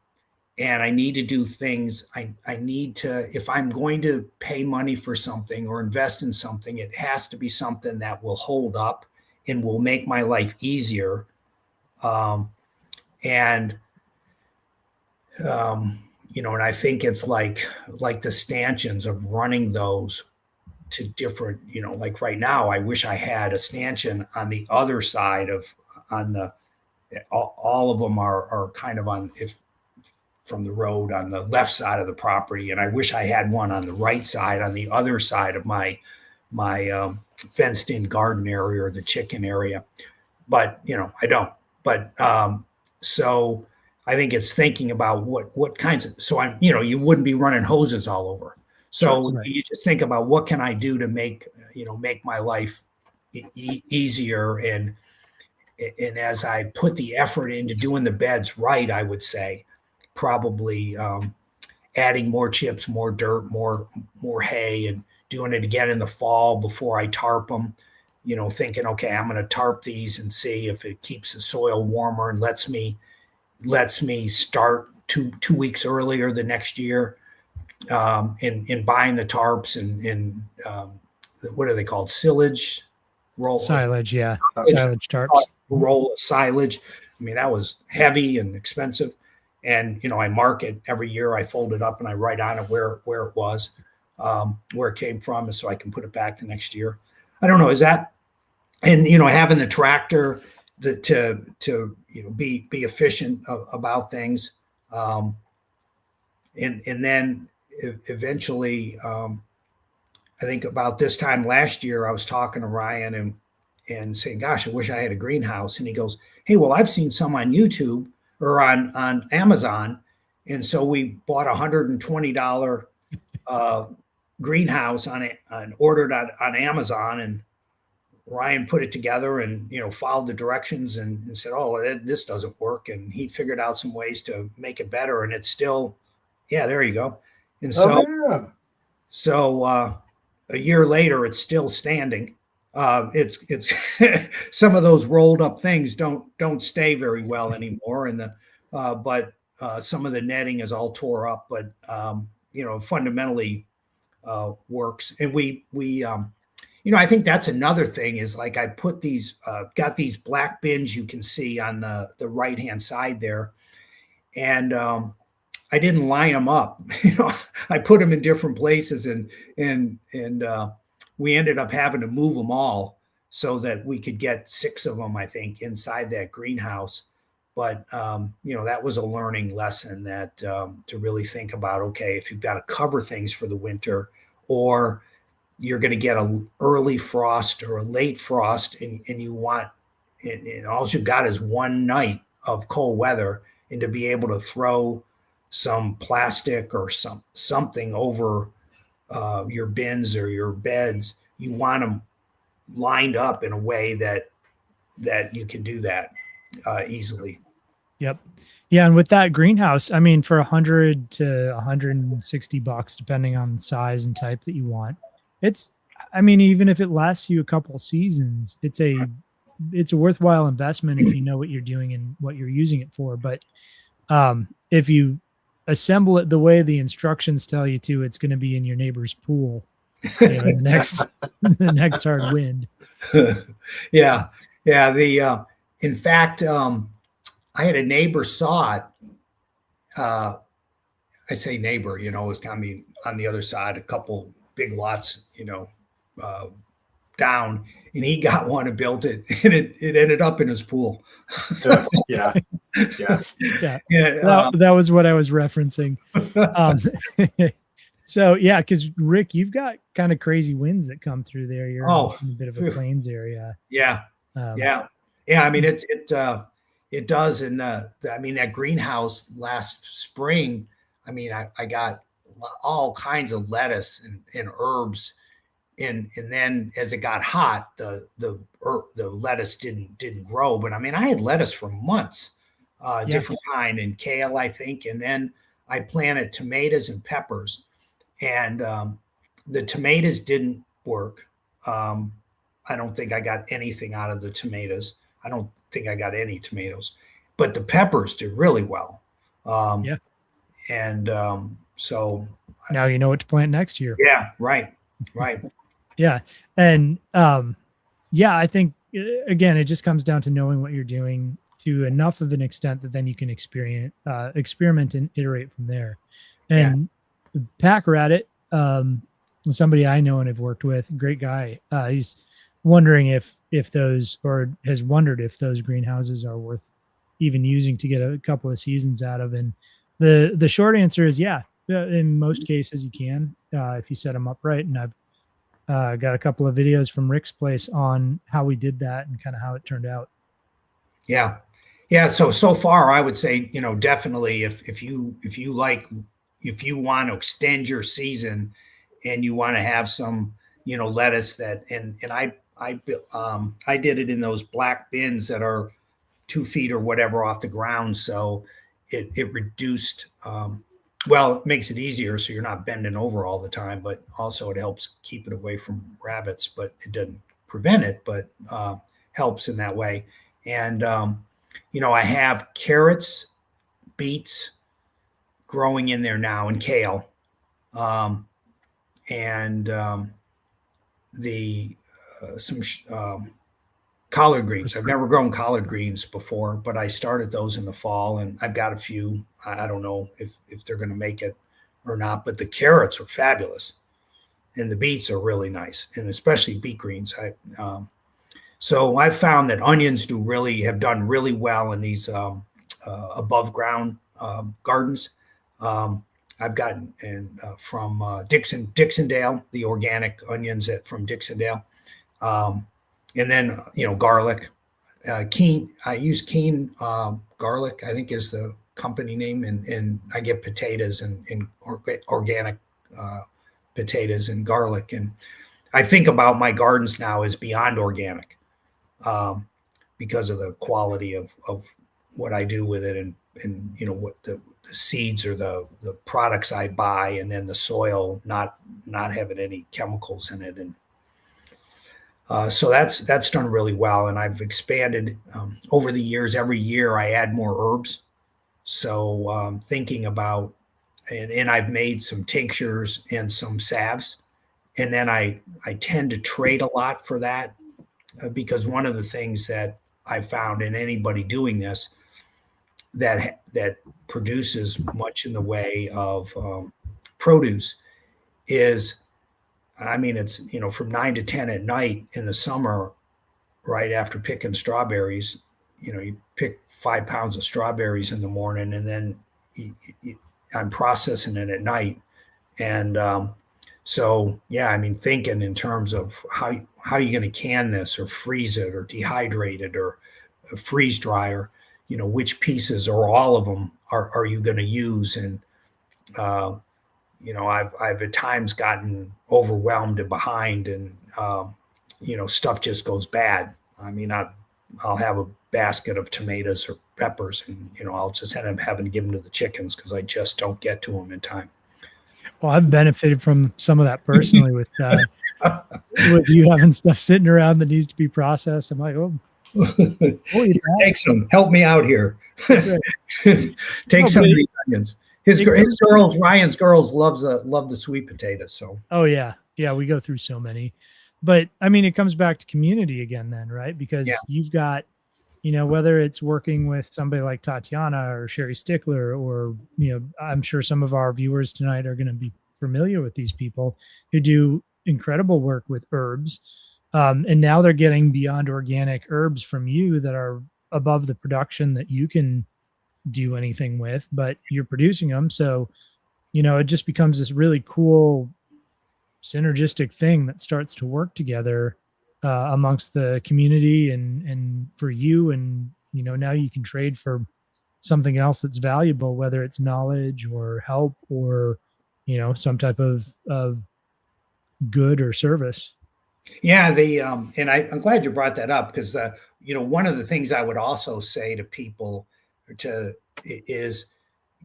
and I need to do things. I need to, if I'm going to pay money for something or invest in something, it has to be something that will hold up and will make my life easier. And I think it's like the stanchions of running those to different, like right now, I wish I had a stanchion on the other side all of them are kind of from the road on the left side of the property. And I wish I had one on the right side, on the other side of my fenced in garden area, or the chicken area. But, I don't. But so I think it's thinking about what kinds of, so I'm, you wouldn't be running hoses all over. So right. You just think about, what can I do to make my life easier. And as I put the effort into doing the beds right, I would say probably adding more chips, more dirt, more hay, and doing it again in the fall before I tarp them, thinking, okay, I'm going to tarp these and see if it keeps the soil warmer and lets me start two weeks earlier the next year, in buying the tarps and what are they called? Silage? Silage, yeah. Silage tarps. Roll of silage. I mean, that was heavy and expensive. And, I mark it every year. I fold it up and I write on it where it was, where it came from, so I can put it back the next year. I don't know. Is that, and, having the tractor to be efficient about things. And then eventually, I think about this time last year, I was talking to Ryan and saying, "Gosh, I wish I had a greenhouse." And he goes, "Hey, well, I've seen some on YouTube or on Amazon," and so we bought $120 greenhouse on it and ordered on Amazon, and Ryan put it together and followed the directions and said, "Oh, this doesn't work," and he figured out some ways to make it better, and it's still, yeah, there you go. And so, yeah. so a year later, it's still standing. It's some of those rolled up things don't stay very well anymore, and but some of the netting is all tore up, but fundamentally works. And we I think that's another thing is like I put these got these black bins you can see on the right hand side there, and I didn't line them up. I put them in different places, and we ended up having to move them all so that we could get 6 of them, I think, inside that greenhouse. But that was a learning lesson that to really think about. Okay, if you've got to cover things for the winter, or you're going to get an early frost or a late frost, and you want, and all you've got is one night of cold weather, and to be able to throw some plastic or something over your bins or your beds, you want them lined up in a way that you can do that easily. Yep. Yeah, and with that greenhouse, I mean, for $100 to $160, depending on size and type that you want, even if it lasts you a couple of seasons, it's a worthwhile investment if you know what you're doing and what you're using it for. But if you assemble it the way the instructions tell you to, it's going to be in your neighbor's pool the next hard wind. Yeah. In fact, I had a neighbor saw it. I say neighbor, it's kind of on the other side, a couple big lots, down, and he got one and built it, and it ended up in his pool. Yeah. That was what I was referencing. So yeah, because Rick, you've got kind of crazy winds that come through there. You're in a bit of a plains area. Yeah. I mean, it does. And that greenhouse last spring, I mean, I got all kinds of lettuce and herbs. And then as it got hot, the lettuce didn't grow. But I mean, I had lettuce for months, different kind, and kale, I think. And then I planted tomatoes and peppers, and the tomatoes didn't work. I don't think I got anything out of the tomatoes. I don't think I got any tomatoes, but the peppers did really well. And so now you know what to plant next year. Yeah, right. Yeah. And I think again, it just comes down to knowing what you're doing to enough of an extent that then you can experiment and iterate from there. And Packer at it, somebody I know and have worked with, great guy. He's wondering if those, or has wondered if those greenhouses are worth even using to get a couple of seasons out of. And the short answer is in most cases you can, if you set them up right. And I've got a couple of videos from Rick's place on how we did that and kind of how it turned out. Yeah. So far I would say, definitely if you want to extend your season and you want to have some, lettuce that, and I did it in those black bins that are 2 feet or whatever off the ground. So it reduced, it makes it easier. So you're not bending over all the time, but also it helps keep it away from rabbits, but it doesn't prevent it, but helps in that way. And, I have carrots, beets growing in there now, and kale, and some collard greens. I've never grown collard greens before, but I started those in the fall, and I've got a few. I don't know if they're going to make it or not, but the carrots are fabulous, and the beets are really nice, and especially beet greens. So I've found that onions have done really well in these above ground gardens. I've gotten from Dixondale, the organic onions from Dixondale, and then garlic. Keen. I use Keen garlic, I think is the company name, and I get potatoes and organic potatoes and garlic. And I think about my gardens now as beyond organic because of the quality of what I do with it, and what the seeds or the products I buy, and then the soil not having any chemicals in it. And so that's done really well, and I've expanded over the years. Every year I add more herbs. So thinking about, and I've made some tinctures and some salves, and then I tend to trade a lot for that because one of the things that I found in anybody doing this that produces much in the way of produce is, I mean, it's from 9 to 10 at night in the summer, right after picking strawberries. You pick 5 pounds of strawberries in the morning, and then I'm processing it at night. And so, yeah, I mean, thinking in terms of how are you going to can this or freeze it or dehydrate it or freeze dryer, which pieces or all of them are you going to use? And I've at times gotten overwhelmed and behind, and stuff just goes bad. I mean, I'll have a basket of tomatoes or peppers, and I'll just end up having to give them to the chickens because I just don't get to them in time. Well, I've benefited from some of that personally with you having stuff sitting around that needs to be processed. I'm like, take some. Help me out here. Right. Take some of these onions. His girls, Ryan's girls, love the sweet potatoes. So. Oh yeah, we go through so many, but I mean, it comes back to community again, then, right? Because you've got, whether it's working with somebody like Tatiana or Sherry Stickler, or I'm sure some of our viewers tonight are going to be familiar with these people who do incredible work with herbs, and now they're getting beyond organic herbs from you that are above the production that you can do anything with, but you're producing them. So, it just becomes this really cool synergistic thing that starts to work together amongst the community and for you. And, now you can trade for something else that's valuable, whether it's knowledge or help or, some type of good or service. Yeah. And I'm glad you brought that up because one of the things I would also say to people is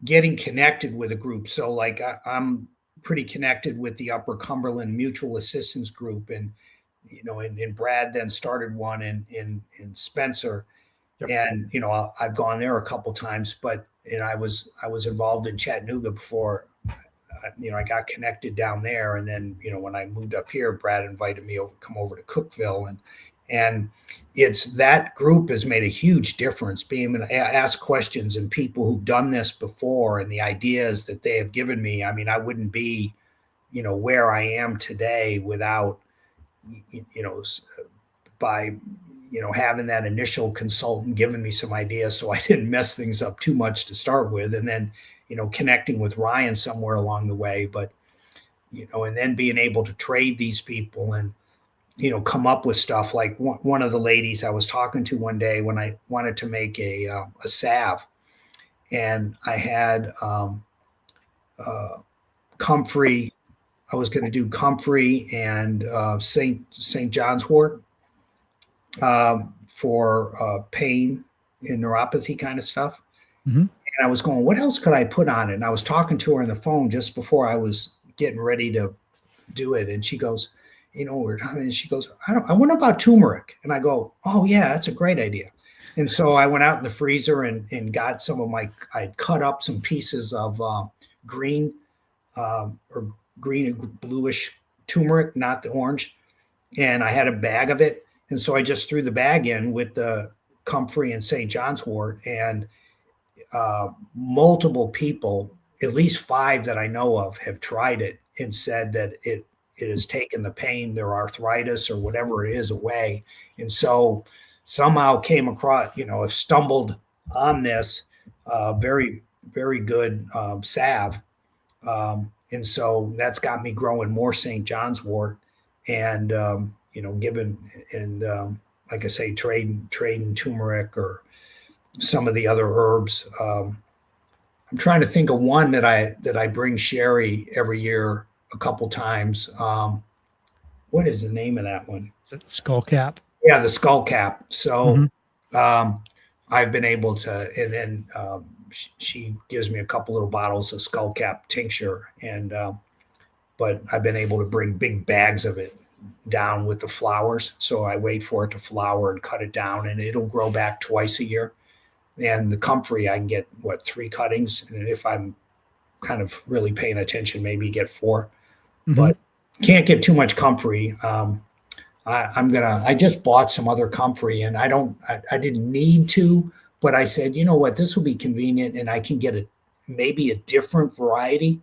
getting connected with a group. So like I'm pretty connected with the Upper Cumberland Mutual Assistance Group, and and Brad then started one in Spencer. Yep. And I've gone there a couple times, but I was involved in Chattanooga before. I got connected down there, and then when I moved up here, Brad invited me come over to Cookeville, and it's that group has made a huge difference, being able to ask questions, and people who've done this before and the ideas that they have given me. I mean, I wouldn't be, where I am today without, by, having that initial consultant giving me some ideas so I didn't mess things up too much to start with. And then, connecting with Ryan somewhere along the way, but, and then being able to trade these people and, come up with stuff. Like one of the ladies I was talking to one day when I wanted to make a salve, and I had comfrey. I was going to do comfrey and St. John's wort for pain and neuropathy kind of stuff. Mm-hmm. And I was going, what else could I put on it? And I was talking to her on the phone just before I was getting ready to do it, and she goes, and she goes, I wonder about turmeric. And I go, oh yeah, that's a great idea. And so I went out in the freezer and got some of I'd cut up some pieces of green or green and bluish turmeric, not the orange. And I had a bag of it. And so I just threw the bag in with the comfrey and St. John's wort, and multiple people, at least 5 that I know of, have tried it and said that it has taken the pain, their arthritis or whatever it is, away. And so somehow came across, have stumbled on this very, very good salve And so that's got me growing more St. John's wort and, given and, like I say, trading turmeric or some of the other herbs. I'm trying to think of one that I bring sherry every year a couple times. What is the name of that one? Is it skull cap? Yeah, the skull cap. So Mhm. I've been able to, and then she gives me a couple little bottles of skull cap tincture, and but I've been able to bring big bags of it down with the flowers. So I wait for it to flower and cut it down, and it'll grow back twice a year. And the comfrey, I can get 3 cuttings, and if I'm kind of really paying attention, maybe get 4, but can't get too much comfrey. I just bought some other comfrey, and I didn't need to, but I said, you know what, this will be convenient, and I can get maybe a different variety.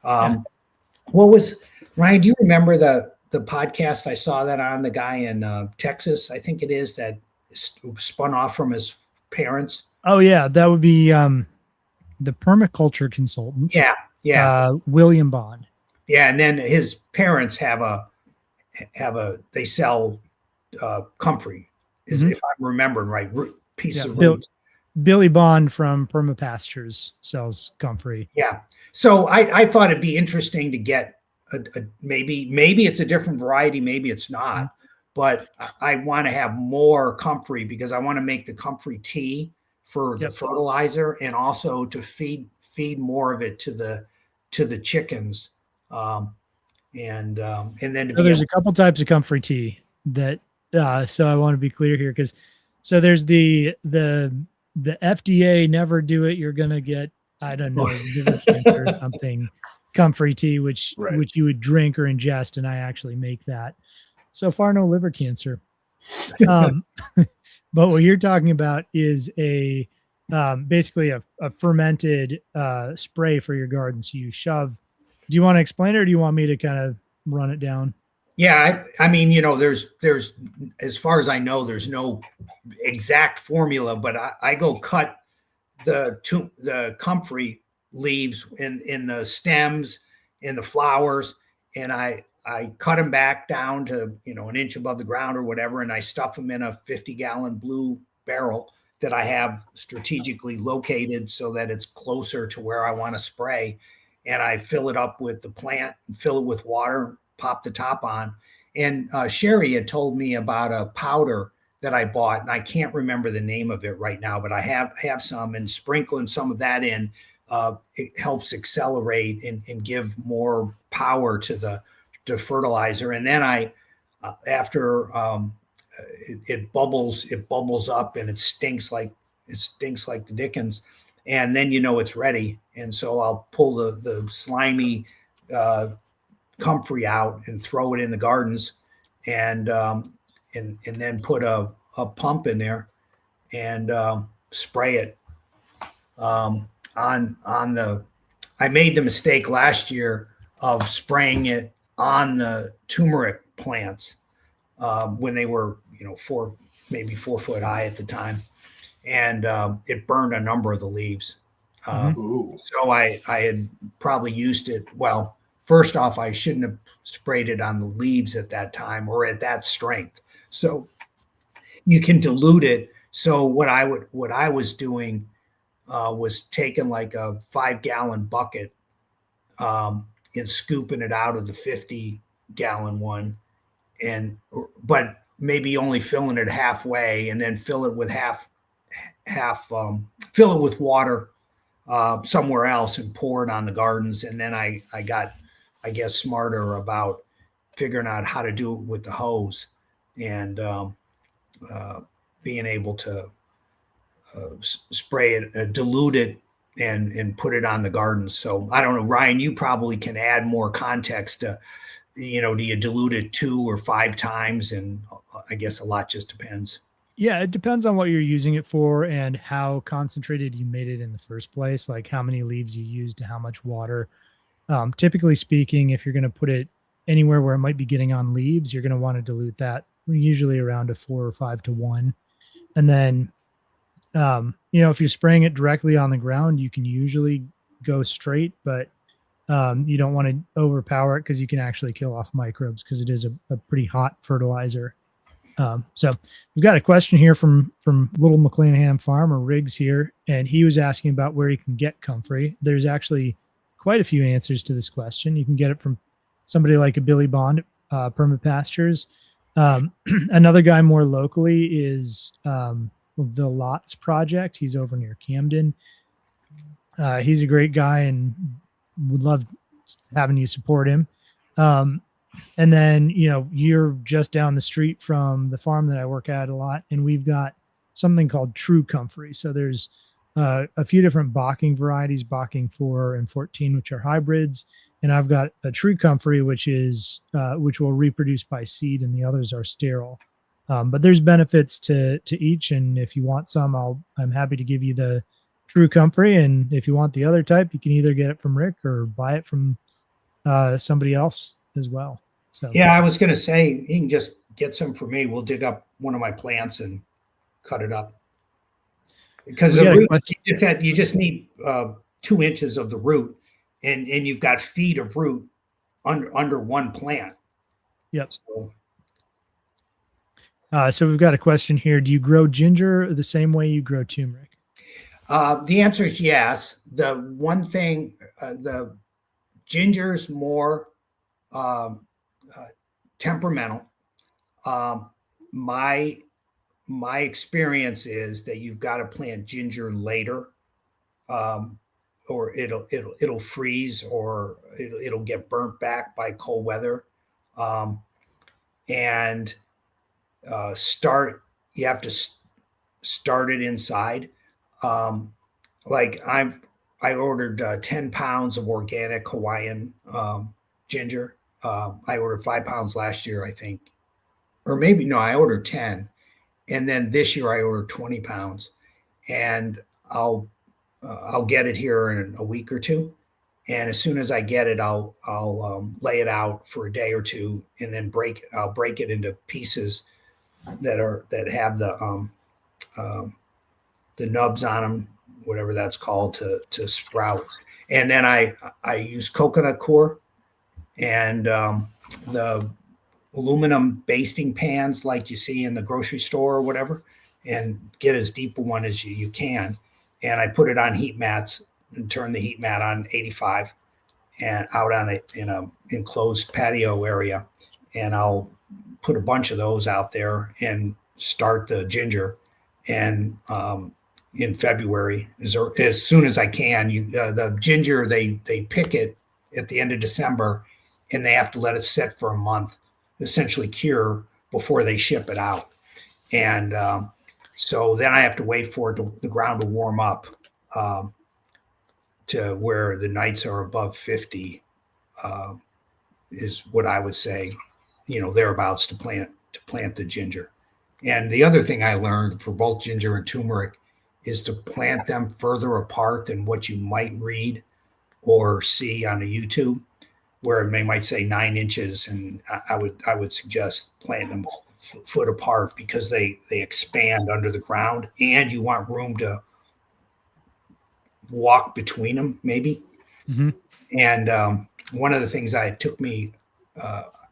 What was, Ryan? Do you remember the podcast I saw that on, the guy in Texas? I think it is, that spun off from his parents. Oh yeah, that would be the permaculture consultant. Yeah. William Bond. Yeah, and then his parents they sell comfrey, if I'm remembering right, piece of roots. Billy Bond from Permapastures sells comfrey. Yeah, so I thought it'd be interesting to get maybe it's a different variety, maybe it's not, but I want to have more comfrey because I want to make the comfrey tea for the fertilizer, and also to feed more of it to the chickens. And then there's a couple types of comfrey tea that so I want to be clear here, because there's the FDA never do it, you're gonna get, I don't know, liver cancer or something, comfrey tea, which you would drink or ingest, and I actually make that. So far, no liver cancer. But what you're talking about is basically a fermented spray for your garden. So you shove. Do you want to explain it, or do you want me to kind of run it down? Yeah, I mean, there's as far as I know, there's no exact formula, but I go cut the comfrey leaves in the stems, in the flowers, and I cut them back down to an inch above the ground or whatever, and I stuff them in a 50-gallon blue barrel that I have strategically located so that it's closer to where I want to spray. And I fill it up with the plant, and fill it with water, pop the top on. And Sherry had told me about a powder that I bought, and I can't remember the name of it right now, but I have some, and sprinkling some of that in, it helps accelerate and give more power to the fertilizer. And then after it bubbles up, and it stinks like the dickens. And then it's ready. And so I'll pull the slimy comfrey out and throw it in the gardens, and then put a pump in there and spray it on the. I made the mistake last year of spraying it on the turmeric plants when they were maybe 4 foot high at the time. And it burned a number of the leaves. So I had probably used it. Well, first off, I shouldn't have sprayed it on the leaves at that time or at that strength. So you can dilute it. So what I was doing was taking like a 5-gallon bucket and scooping it out of the 50-gallon one, but maybe only filling it halfway, and then fill it with fill it with water somewhere else and pour it on the gardens. And then I got, I guess, smarter about figuring out how to do it with the hose, and being able to spray it, dilute it, and put it on the gardens. So I don't know, Ryan, you probably can add more context to, do you dilute it 2 or 5 times? And I guess a lot just depends. Yeah, it depends on what you're using it for and how concentrated you made it in the first place, like how many leaves you used to how much water. Typically speaking, if you're going to put it anywhere where it might be getting on leaves, you're going to want to dilute that usually around a 4 or 5 to 1. And then, if you're spraying it directly on the ground, you can usually go straight, but You don't want to overpower it because you can actually kill off microbes because it is a pretty hot fertilizer. So we've got a question here from Little McClanahan Farm, or Riggs here, and he was asking about where you can get comfrey. There's actually quite a few answers to this question. You can get it from somebody like a Billy Bond, Permit Pastures. Another guy more locally is the Lots Project. He's over near Camden. He's a great guy and would love having you support him. And then, you're just down the street from the farm that I work at a lot, and we've got something called True Comfrey. So there's a few different Bocking varieties, Bocking 4 and 14, which are hybrids. And I've got a True Comfrey, which will reproduce by seed, and the others are sterile. But there's benefits to each. And if you want some, I'm happy to give you the True Comfrey. And if you want the other type, you can either get it from Rick or buy it from somebody else as well. So yeah, I was going to say, you can just get some for me. We'll dig up one of my plants and cut it up. Because the root, you just need 2 inches of the root, and you've got feet of root under one plant. Yep. So we've got a question here. Do you grow ginger the same way you grow turmeric? The answer is yes. The one thing, the ginger's more temperamental. My experience is that you've got to plant ginger later, or it'll freeze, or it'll get burnt back by cold weather, and you have to start it inside. Like I ordered 10 pounds of organic Hawaiian ginger. I ordered 5 pounds last year, I think, or maybe no, I ordered 10, and then this year I ordered 20 pounds, and I'll get it here in a week or two, and as soon as I get it, I'll lay it out for a day or two, and then I'll break it into pieces that have the nubs on them, whatever that's called, to sprout, and then I use coconut core and the aluminum basting pans like you see in the grocery store or whatever, and get as deep a one as you can. And I put it on heat mats and turn the heat mat on 85 and out on it in a enclosed patio area. And I'll put a bunch of those out there and start the ginger. And in February, as soon as I can, the ginger, they pick it at the end of December, and they have to let it sit for a month, essentially cure, before they ship it out. And so then I have to wait for the ground to warm up to where the nights are above 50 is what I would say, thereabouts to plant the ginger. And the other thing I learned for both ginger and turmeric is to plant them further apart than what you might read or see on a YouTube, where they might say 9 inches, and I would suggest planting them a foot apart, because they expand under the ground, and you want room to walk between them, maybe. Mm-hmm. And one of the things I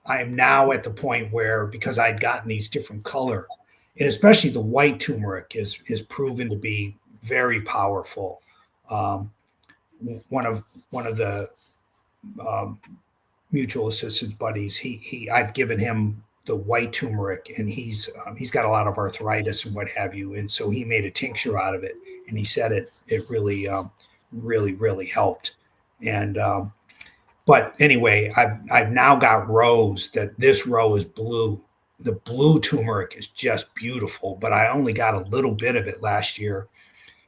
am now at the point where, because I'd gotten these different color, and especially the white turmeric is proven to be very powerful. One of the mutual assistance buddies, I've given him the white turmeric, and he's got a lot of arthritis and what have you, and so he made a tincture out of it, and he said it really really helped. And but anyway, I've now got rows that this row is blue. The blue turmeric is just beautiful, but I only got a little bit of it last year,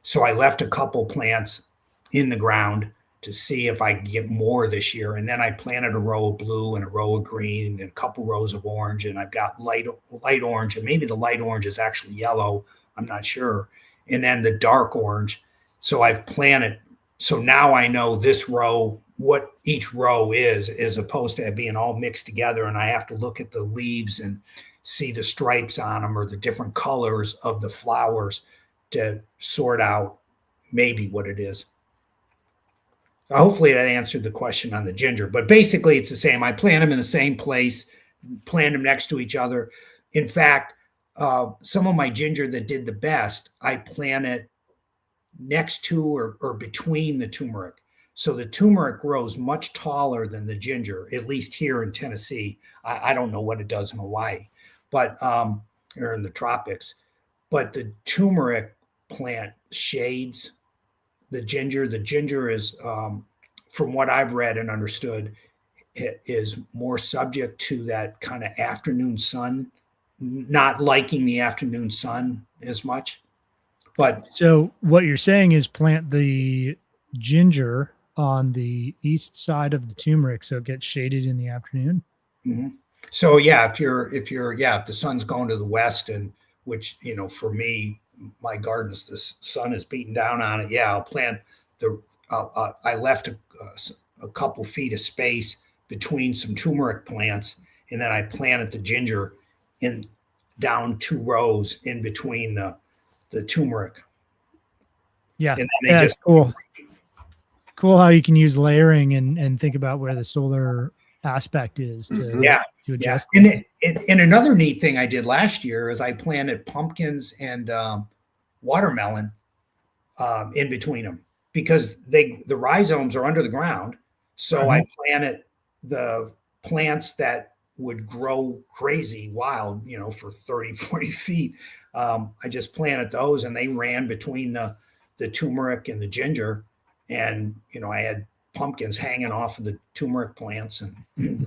so I left a couple plants in the ground to see if I can get more this year. And then I planted a row of blue and a row of green and a couple rows of orange. And I've got light orange, and maybe the light orange is actually yellow, I'm not sure. And then the dark orange. So I've planted. So now I know this row, what each row is, as opposed to it being all mixed together. And I have to look at the leaves and see the stripes on them or the different colors of the flowers to sort out maybe what it is. hopefully that answered the question on the ginger, but basically it's the same. I plant them in the same place, plant them next to each other. In fact, some of my ginger that did the best, I planted next to or between the turmeric. So the turmeric grows much taller than the ginger, at least here in Tennessee. I don't know what it does in Hawaii, but or in the tropics. But the turmeric plant shades the ginger. The ginger is, from what I've read and understood, it is more subject to that kind of afternoon sun, not liking the afternoon sun as much. But So what you're saying is plant the ginger on the east side of the turmeric so it gets shaded in the afternoon. mhm. So yeah, if the sun's going to the west, and which for me, my gardens, the sun is beating down on it. Yeah, I'll plant the. I left a couple feet of space between some turmeric plants, and then I planted the ginger in down 2 rows in between the turmeric, Yeah. and then they Yeah, just cool. Cool how you can use layering and think about where the solar aspect is to yeah. adjust. And another neat thing I did last year is I planted pumpkins and watermelon in between them, because the rhizomes are under the ground. So I planted the plants that would grow crazy wild, for 30, 40 feet. I just planted those, and they ran between the turmeric and the ginger. And, I had pumpkins hanging off of the turmeric plants. And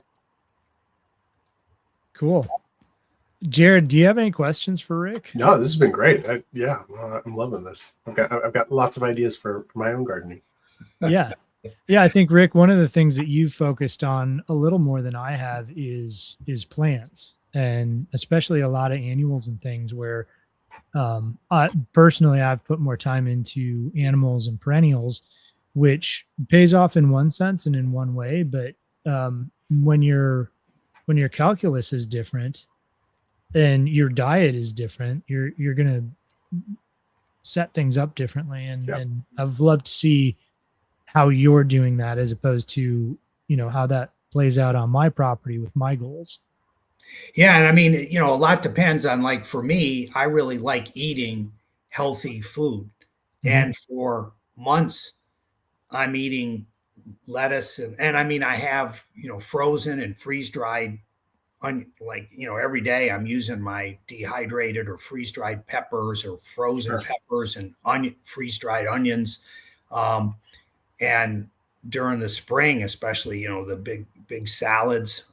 Cool. Jared, do you have any questions for Rick? No, this has been great. I'm loving this. I've got lots of ideas for my own gardening. Yeah. Yeah, I think Rick, one of the things that you've focused on a little more than I have is plants, and especially a lot of annuals and things where personally I've put more time into animals and perennials, which pays off in one sense and in one way, but when your calculus is different and your diet is different, you're gonna set things up differently, and I've loved to see how you're doing that as opposed to how that plays out on my property with my goals. yeah, and I mean, a lot depends on, like, for me, I really like eating healthy food. And for months I'm eating lettuce, and I mean, I have, frozen and freeze dried every day I'm using my dehydrated or freeze dried peppers or frozen peppers and freeze dried onions. And during the spring, especially, the big salads,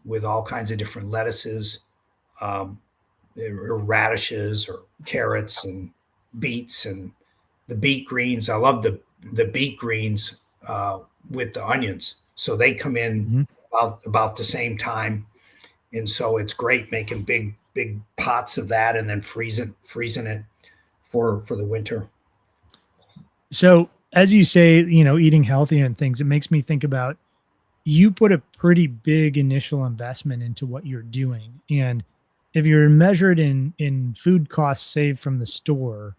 with all kinds of different lettuces, or radishes or carrots and beets, and the beet greens. I love the beet greens with the onions. So they come in about the same time. And so it's great making big pots of that and then freezing it for the winter. So as you say, eating healthy and things, it makes me think about, you put a pretty big initial investment into what you're doing. And if you're measured in food costs saved from the store,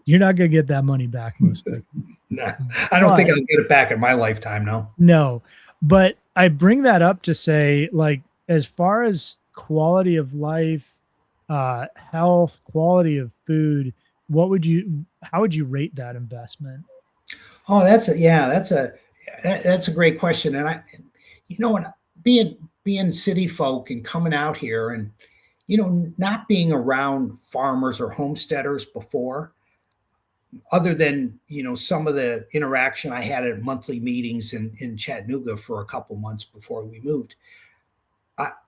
you're not going to get that money back most of it. Nah, I don't think I'll get it back in my lifetime. No, but I bring that up to say, like, as far as quality of life, health, quality of food, how would you rate that investment? Oh, that's a great question. And being city folk and coming out here and, not being around farmers or homesteaders before, other than, some of the interaction I had at monthly meetings in Chattanooga for a couple months before we moved,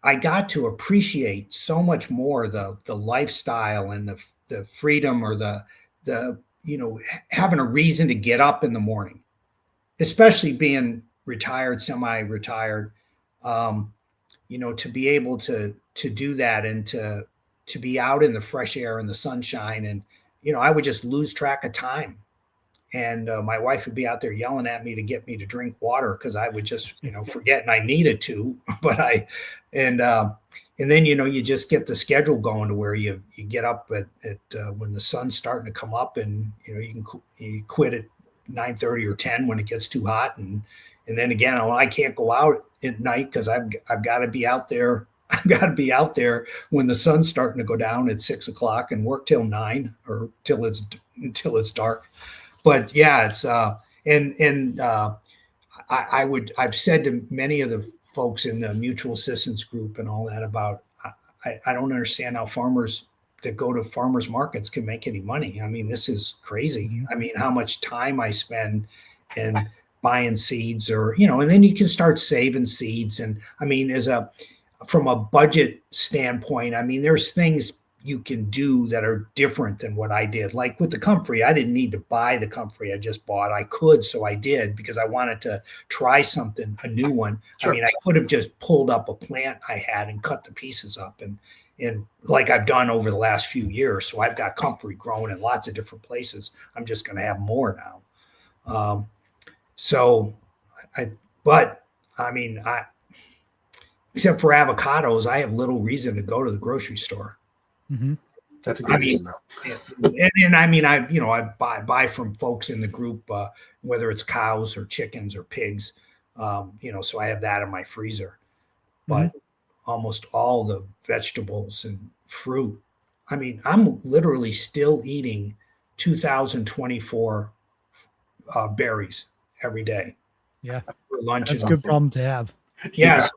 I got to appreciate so much more the lifestyle and the freedom, or the having a reason to get up in the morning, especially being retired, semi-retired, to be able to do that, and to be out in the fresh air and the sunshine. And, I would just lose track of time. And my wife would be out there yelling at me to get me to drink water, because I would just, forget, and I needed to, and then, you just get the schedule going to where you get up at when the sun's starting to come up, and, you quit at 9:30 or 10 when it gets too hot, and then again, I can't go out at night because I've got to be out there. I've got to be out there when the sun's starting to go down at 6 o'clock and work till 9 or until it's dark. But yeah, it's I've said to many of the folks in the mutual assistance group and all that about I don't understand how farmers that go to farmers markets can make any money. I mean, this is crazy. I mean, how much time I spend in buying seeds or, and then you can start saving seeds. And I mean, from a budget standpoint, I mean, there's things you can do that are different than what I did. Like with the comfrey, I didn't need to buy the comfrey I just bought. I could, so I did because I wanted to try something, a new one. Sure. I mean, I could have just pulled up a plant I had and cut the pieces up and like I've done over the last few years. So I've got comfrey growing in lots of different places. I'm just going to have more now. Except for avocados, I have little reason to go to the grocery store. Mm-hmm. That's a good reason, though. And I mean, I buy from folks in the group, whether it's cows or chickens or pigs, so I have that in my freezer. But almost all the vegetables and fruit, I mean, I'm literally still eating 2024 berries every day. Yeah, for lunch. That's a good problem to have. Yeah. So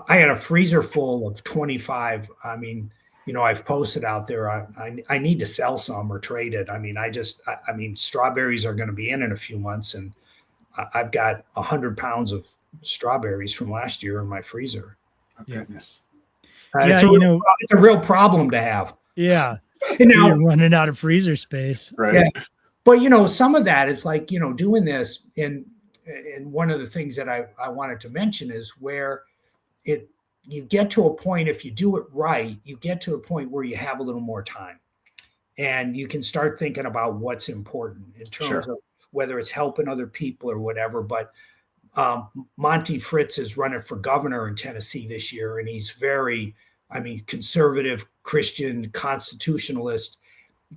I had a freezer full of 25. I mean, I've posted out there. I need to sell some or trade it. I mean, strawberries are going to be in a few months, and I've got 100 pounds of strawberries from last year in my freezer. Oh, goodness. It's a real problem to have. Yeah. And now you're running out of freezer space. Right. Yeah. But, some of that is like, doing this. And one of the things that I wanted to mention is where you get to a point, if you do it right, you get to a point where you have a little more time and you can start thinking about what's important in terms of whether it's helping other people or whatever. But Monty Fritz is running for governor in Tennessee this year, and he's very, conservative, Christian, constitutionalist.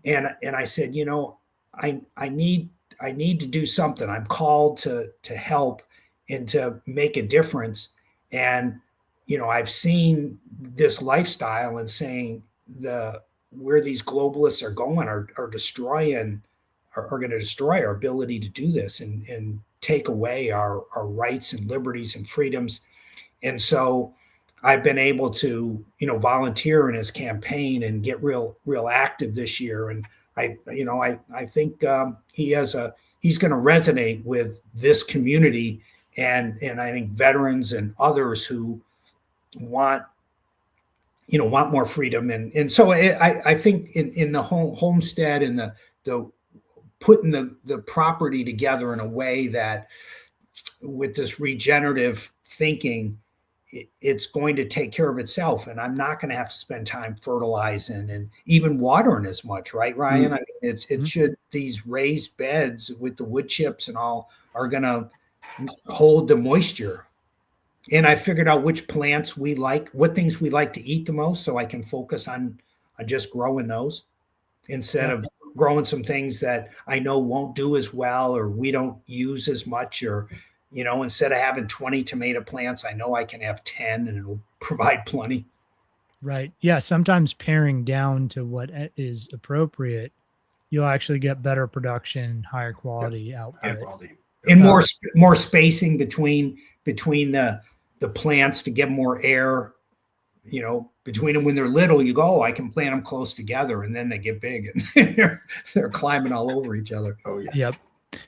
And I said, I need to do something. I'm called to help and to make a difference. And I've seen this lifestyle and saying where these globalists are going are going to destroy our ability to do this and take away our rights and liberties and freedoms. And so I've been able to, volunteer in his campaign and get real active this year. And I think he's going to resonate with this community and I think veterans and others who want more freedom. And so I think in the homestead and the putting the property together in a way that with this regenerative thinking, it's going to take care of itself. And I'm not going to have to spend time fertilizing and even watering as much, right, Ryan? Mm-hmm. Should, these raised beds with the wood chips and all are going to hold the moisture. And I figured out which plants we like, what things we like to eat the most, so I can focus on just growing those instead of growing some things that I know won't do as well or we don't use as much, or, instead of having 20 tomato plants, I know I can have 10 and it'll provide plenty. Right. Yeah. Sometimes paring down to what is appropriate, you'll actually get better production, higher quality output. And more spacing between the plants to get more air, between them. When they're little, you go, I can plant them close together, and then they get big and they're climbing all over each other. Oh, yes. Yep.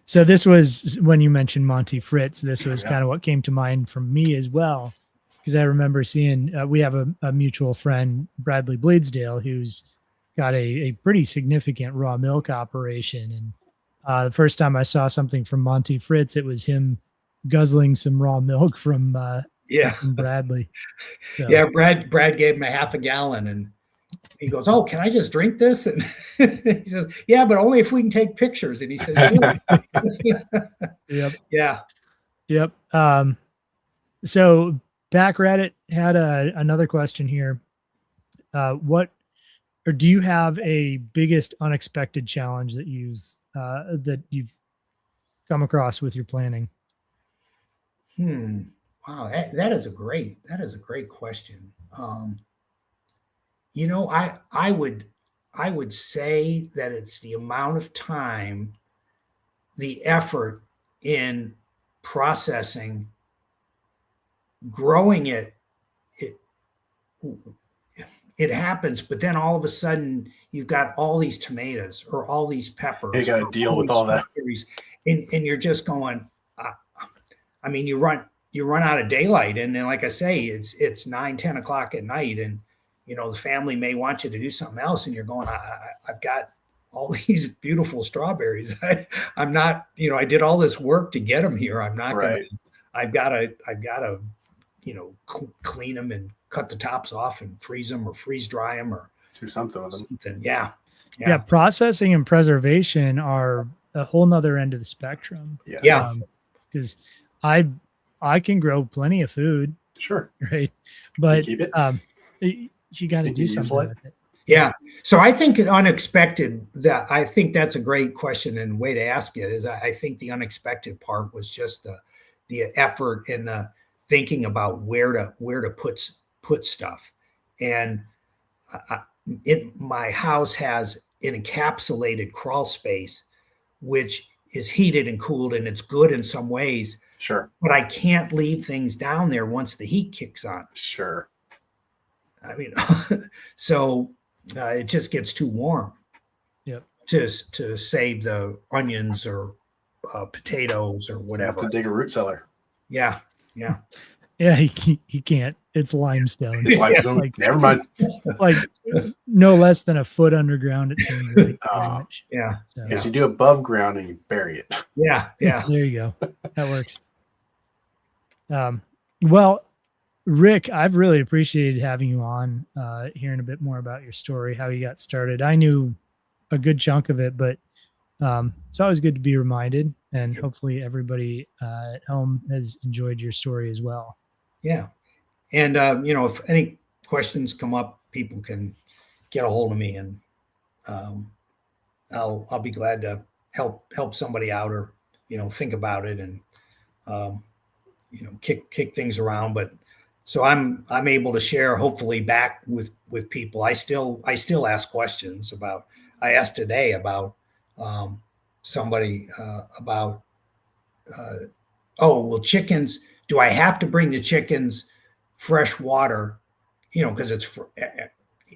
So this was, when you mentioned Monty Fritz, this was kind of what came to mind from me as well. Because I remember seeing, we have a mutual friend, Bradley Bleedsdale, who's got a pretty significant raw milk operation. And the first time I saw something from Monty Fritz, it was him guzzling some raw milk from Bradley. So. Yeah, Brad gave him a half a gallon, and he goes, "Oh, can I just drink this?" And he says, "Yeah, but only if we can take pictures." And he says, "Yep, yep." So Back Reddit had another question here. Do you have a biggest unexpected challenge that you've come across with your planning? Wow, that is a great question. You know, I would say that it's the amount of time, the effort in processing, growing it. It it happens, but then all of a sudden you've got all these tomatoes or all these peppers. You got to deal with all that, and you're just going. I mean, you run out of daylight, and then, like I say, it's 9, 10 o'clock at night, and the family may want you to do something else, and you're going, I've got all these beautiful strawberries. I'm not, I did all this work to get them here. I'm not right? I've got to, clean them and cut the tops off and freeze them or freeze dry them or Do something with them. something. Yeah. Yeah. Processing and preservation are a whole nother end of the spectrum. Yeah. Because I can grow plenty of food, Sure. right? But You keep it? you got to Can do you use something it? with it. Yeah. So I think unexpected, I think that's a great question and way to ask it is I think the unexpected part was just the effort and the thinking about where to put stuff. And my house has an encapsulated crawl space, which is heated and cooled, and it's good in some ways, Sure. but I can't leave things down there once the heat kicks on. Sure. I mean, so it just gets too warm. Yep. To save the onions or potatoes or You have whatever. to dig a root cellar. Yeah. Yeah, he can't. It's limestone. It's limestone. Like- Never mind. Like no less than a foot underground, it seems like. pretty much. Yeah. So, Yes, you do above ground and you bury it. Yeah. there you go. That works. Well, Rick, I've really appreciated having you on, hearing a bit more about your story, how you got started. I knew a good chunk of it, but it's always good to be reminded, and hopefully everybody at home has enjoyed your story as well. Yeah. And if any questions come up, people can get a hold of me, and I'll be glad to help somebody out, or think about it, and kick things around. But so I'm able to share hopefully back with people. I still ask questions about. I asked today about somebody about chickens. Do I have to bring the chickens fresh water? Because it's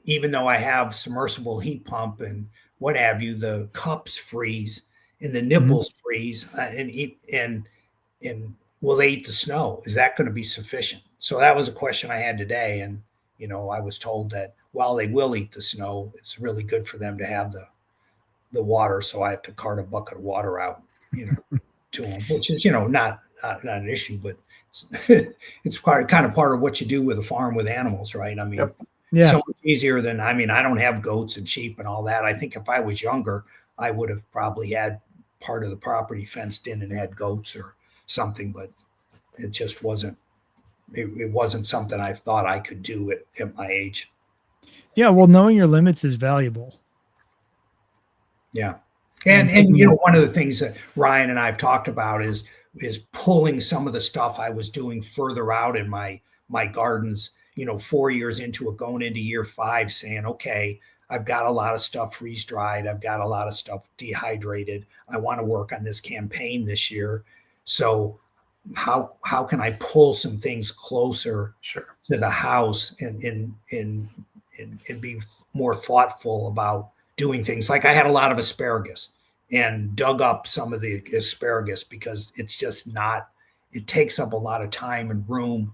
even though I have submersible heat pump and what have you, the cups freeze and the nipples freeze, and will they eat the snow? Is that going to be sufficient? So that was a question I had today, and I was told that while they will eat the snow, it's really good for them to have the water. So I have to cart a bucket of water out, to them, which is not an issue, but it's kind of part of what you do with a farm with animals, right? I mean, Yep. Yeah. so much easier than, I don't have goats and sheep and all that. I think if I was younger, I would have probably had part of the property fenced in and had goats or something, but it just wasn't. It wasn't something I thought I could do at my age. Yeah. Well, knowing your limits is valuable. Yeah. And one of the things that Ryan and I have talked about is pulling some of the stuff I was doing further out in my gardens, 4 years into it, going into year 5, saying, okay, I've got a lot of stuff freeze dried. I've got a lot of stuff dehydrated. I want to work on this campaign this year. So how can I pull some things closer Sure. to the house and be more thoughtful about doing things? Like I had a lot of asparagus and dug up some of the asparagus because it's just not, it takes up a lot of time and room,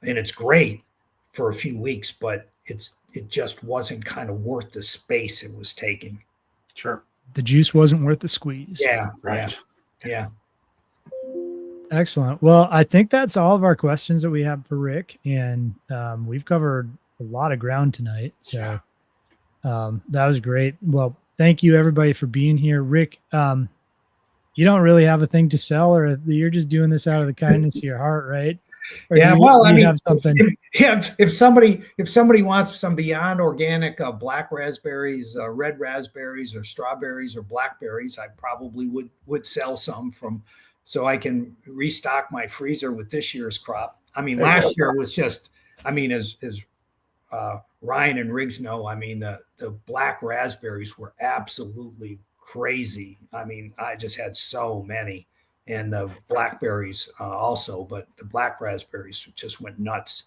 and it's great for a few weeks, but it just wasn't kind of worth the space it was taking. Sure. The juice wasn't worth the squeeze. Yeah. Right. Yeah. Excellent. Well, I think that's all of our questions that we have for Rick, and we've covered a lot of ground tonight. So that was great. Well, thank you everybody for being here. Rick, you don't really have a thing to sell, or you're just doing this out of the kindness of your heart, right? Or Yeah, do well, do I you mean, have something. if somebody wants some beyond organic black raspberries, red raspberries, or strawberries or blackberries, I probably would sell some from, so I can restock my freezer with this year's crop. I mean, There you last year was just, I mean, as Ryan and Riggs know, I mean, the black raspberries were absolutely crazy. I mean, I just had so many, and the blackberries also, but the black raspberries just went nuts.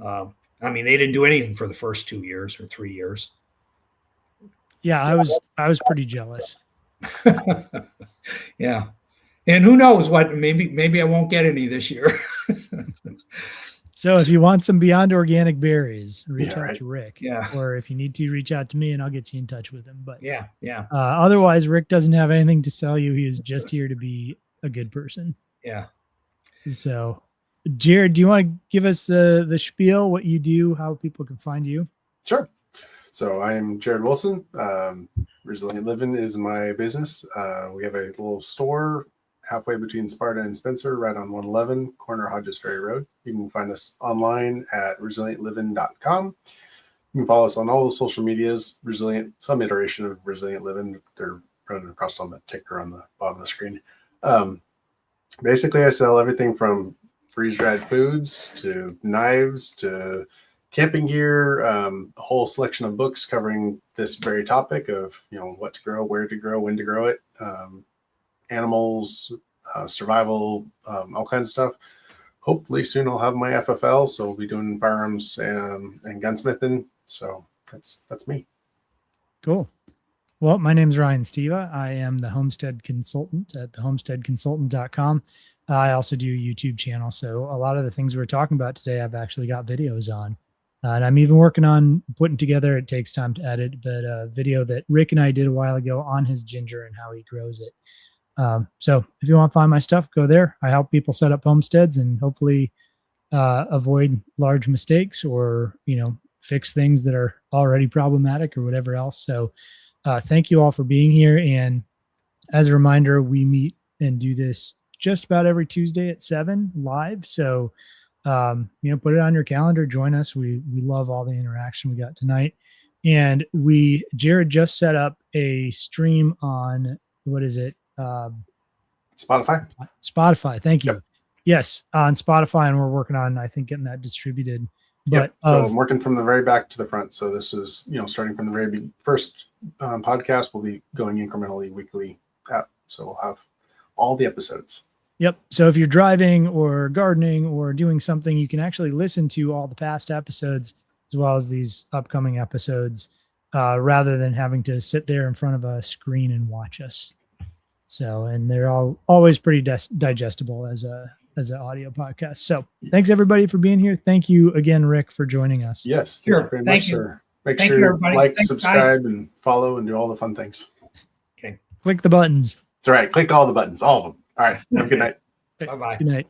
I mean, they didn't do anything for the first 2 years or 3 years. Yeah, I was pretty jealous. Yeah, and who knows what? Maybe I won't get any this year. So if you want some beyond organic berries, reach Yeah, out right. to Rick. Yeah. Or if you need to, reach out to me and I'll get you in touch with him. But Yeah, otherwise, Rick doesn't have anything to sell you. He is just here to be a good person. yeah. So, Jared, do you want to give us the spiel, what you do, how people can find you? Sure. So I am Jared Wilson. Resilient Living is my business. We have a little store halfway between Sparta and Spencer, right on 111, corner Hodges Ferry Road. You can find us online at resilientliving.com. You can follow us on all the social medias, Resilient, some iteration of Resilient Living. They're running across on the ticker on the bottom of the screen. Basically, I sell everything from freeze-dried foods to knives to camping gear, a whole selection of books covering this very topic of, what to grow, where to grow, when to grow it, animals, survival, all kinds of stuff. Hopefully soon I'll have my FFL, so we'll be doing firearms and gunsmithing. So that's me. Cool. Well, my name's Ryan Steva. I am the homestead consultant at thehomesteadconsultant.com. I also do a YouTube channel. So a lot of the things we're talking about today, I've actually got videos on. And I'm even working on putting together, it takes time to edit, but a video that Rick and I did a while ago on his ginger and how he grows it. So if you want to find my stuff, go there. I help people set up homesteads and hopefully avoid large mistakes or, fix things that are already problematic or whatever else. So thank you all for being here. And as a reminder, we meet and do this just about every Tuesday at 7 live. So, put it on your calendar, join us. We love all the interaction we got tonight. And Jared just set up a stream on, what is it? Spotify. Thank you. Yep. Yes, on Spotify, and we're working on, I think, getting that distributed. But So I'm working from the very back to the front. So this is, starting from the very first podcast, we'll be going incrementally weekly out. So we'll have all the episodes. Yep. So if you're driving or gardening or doing something, you can actually listen to all the past episodes as well as these upcoming episodes, rather than having to sit there in front of a screen and watch us. So, and they're always pretty digestible as an audio podcast. So thanks everybody for being here. Thank you again, Rick, for joining us. Yes. Sure. Thank you very Thank much, you. sir. Make Thank sure you, you everybody. like, Thanks, subscribe, and follow and do all the fun things. Okay. Click the buttons. That's right. Click all the buttons, all of them. All right. Have a good night. Bye-bye. Good night.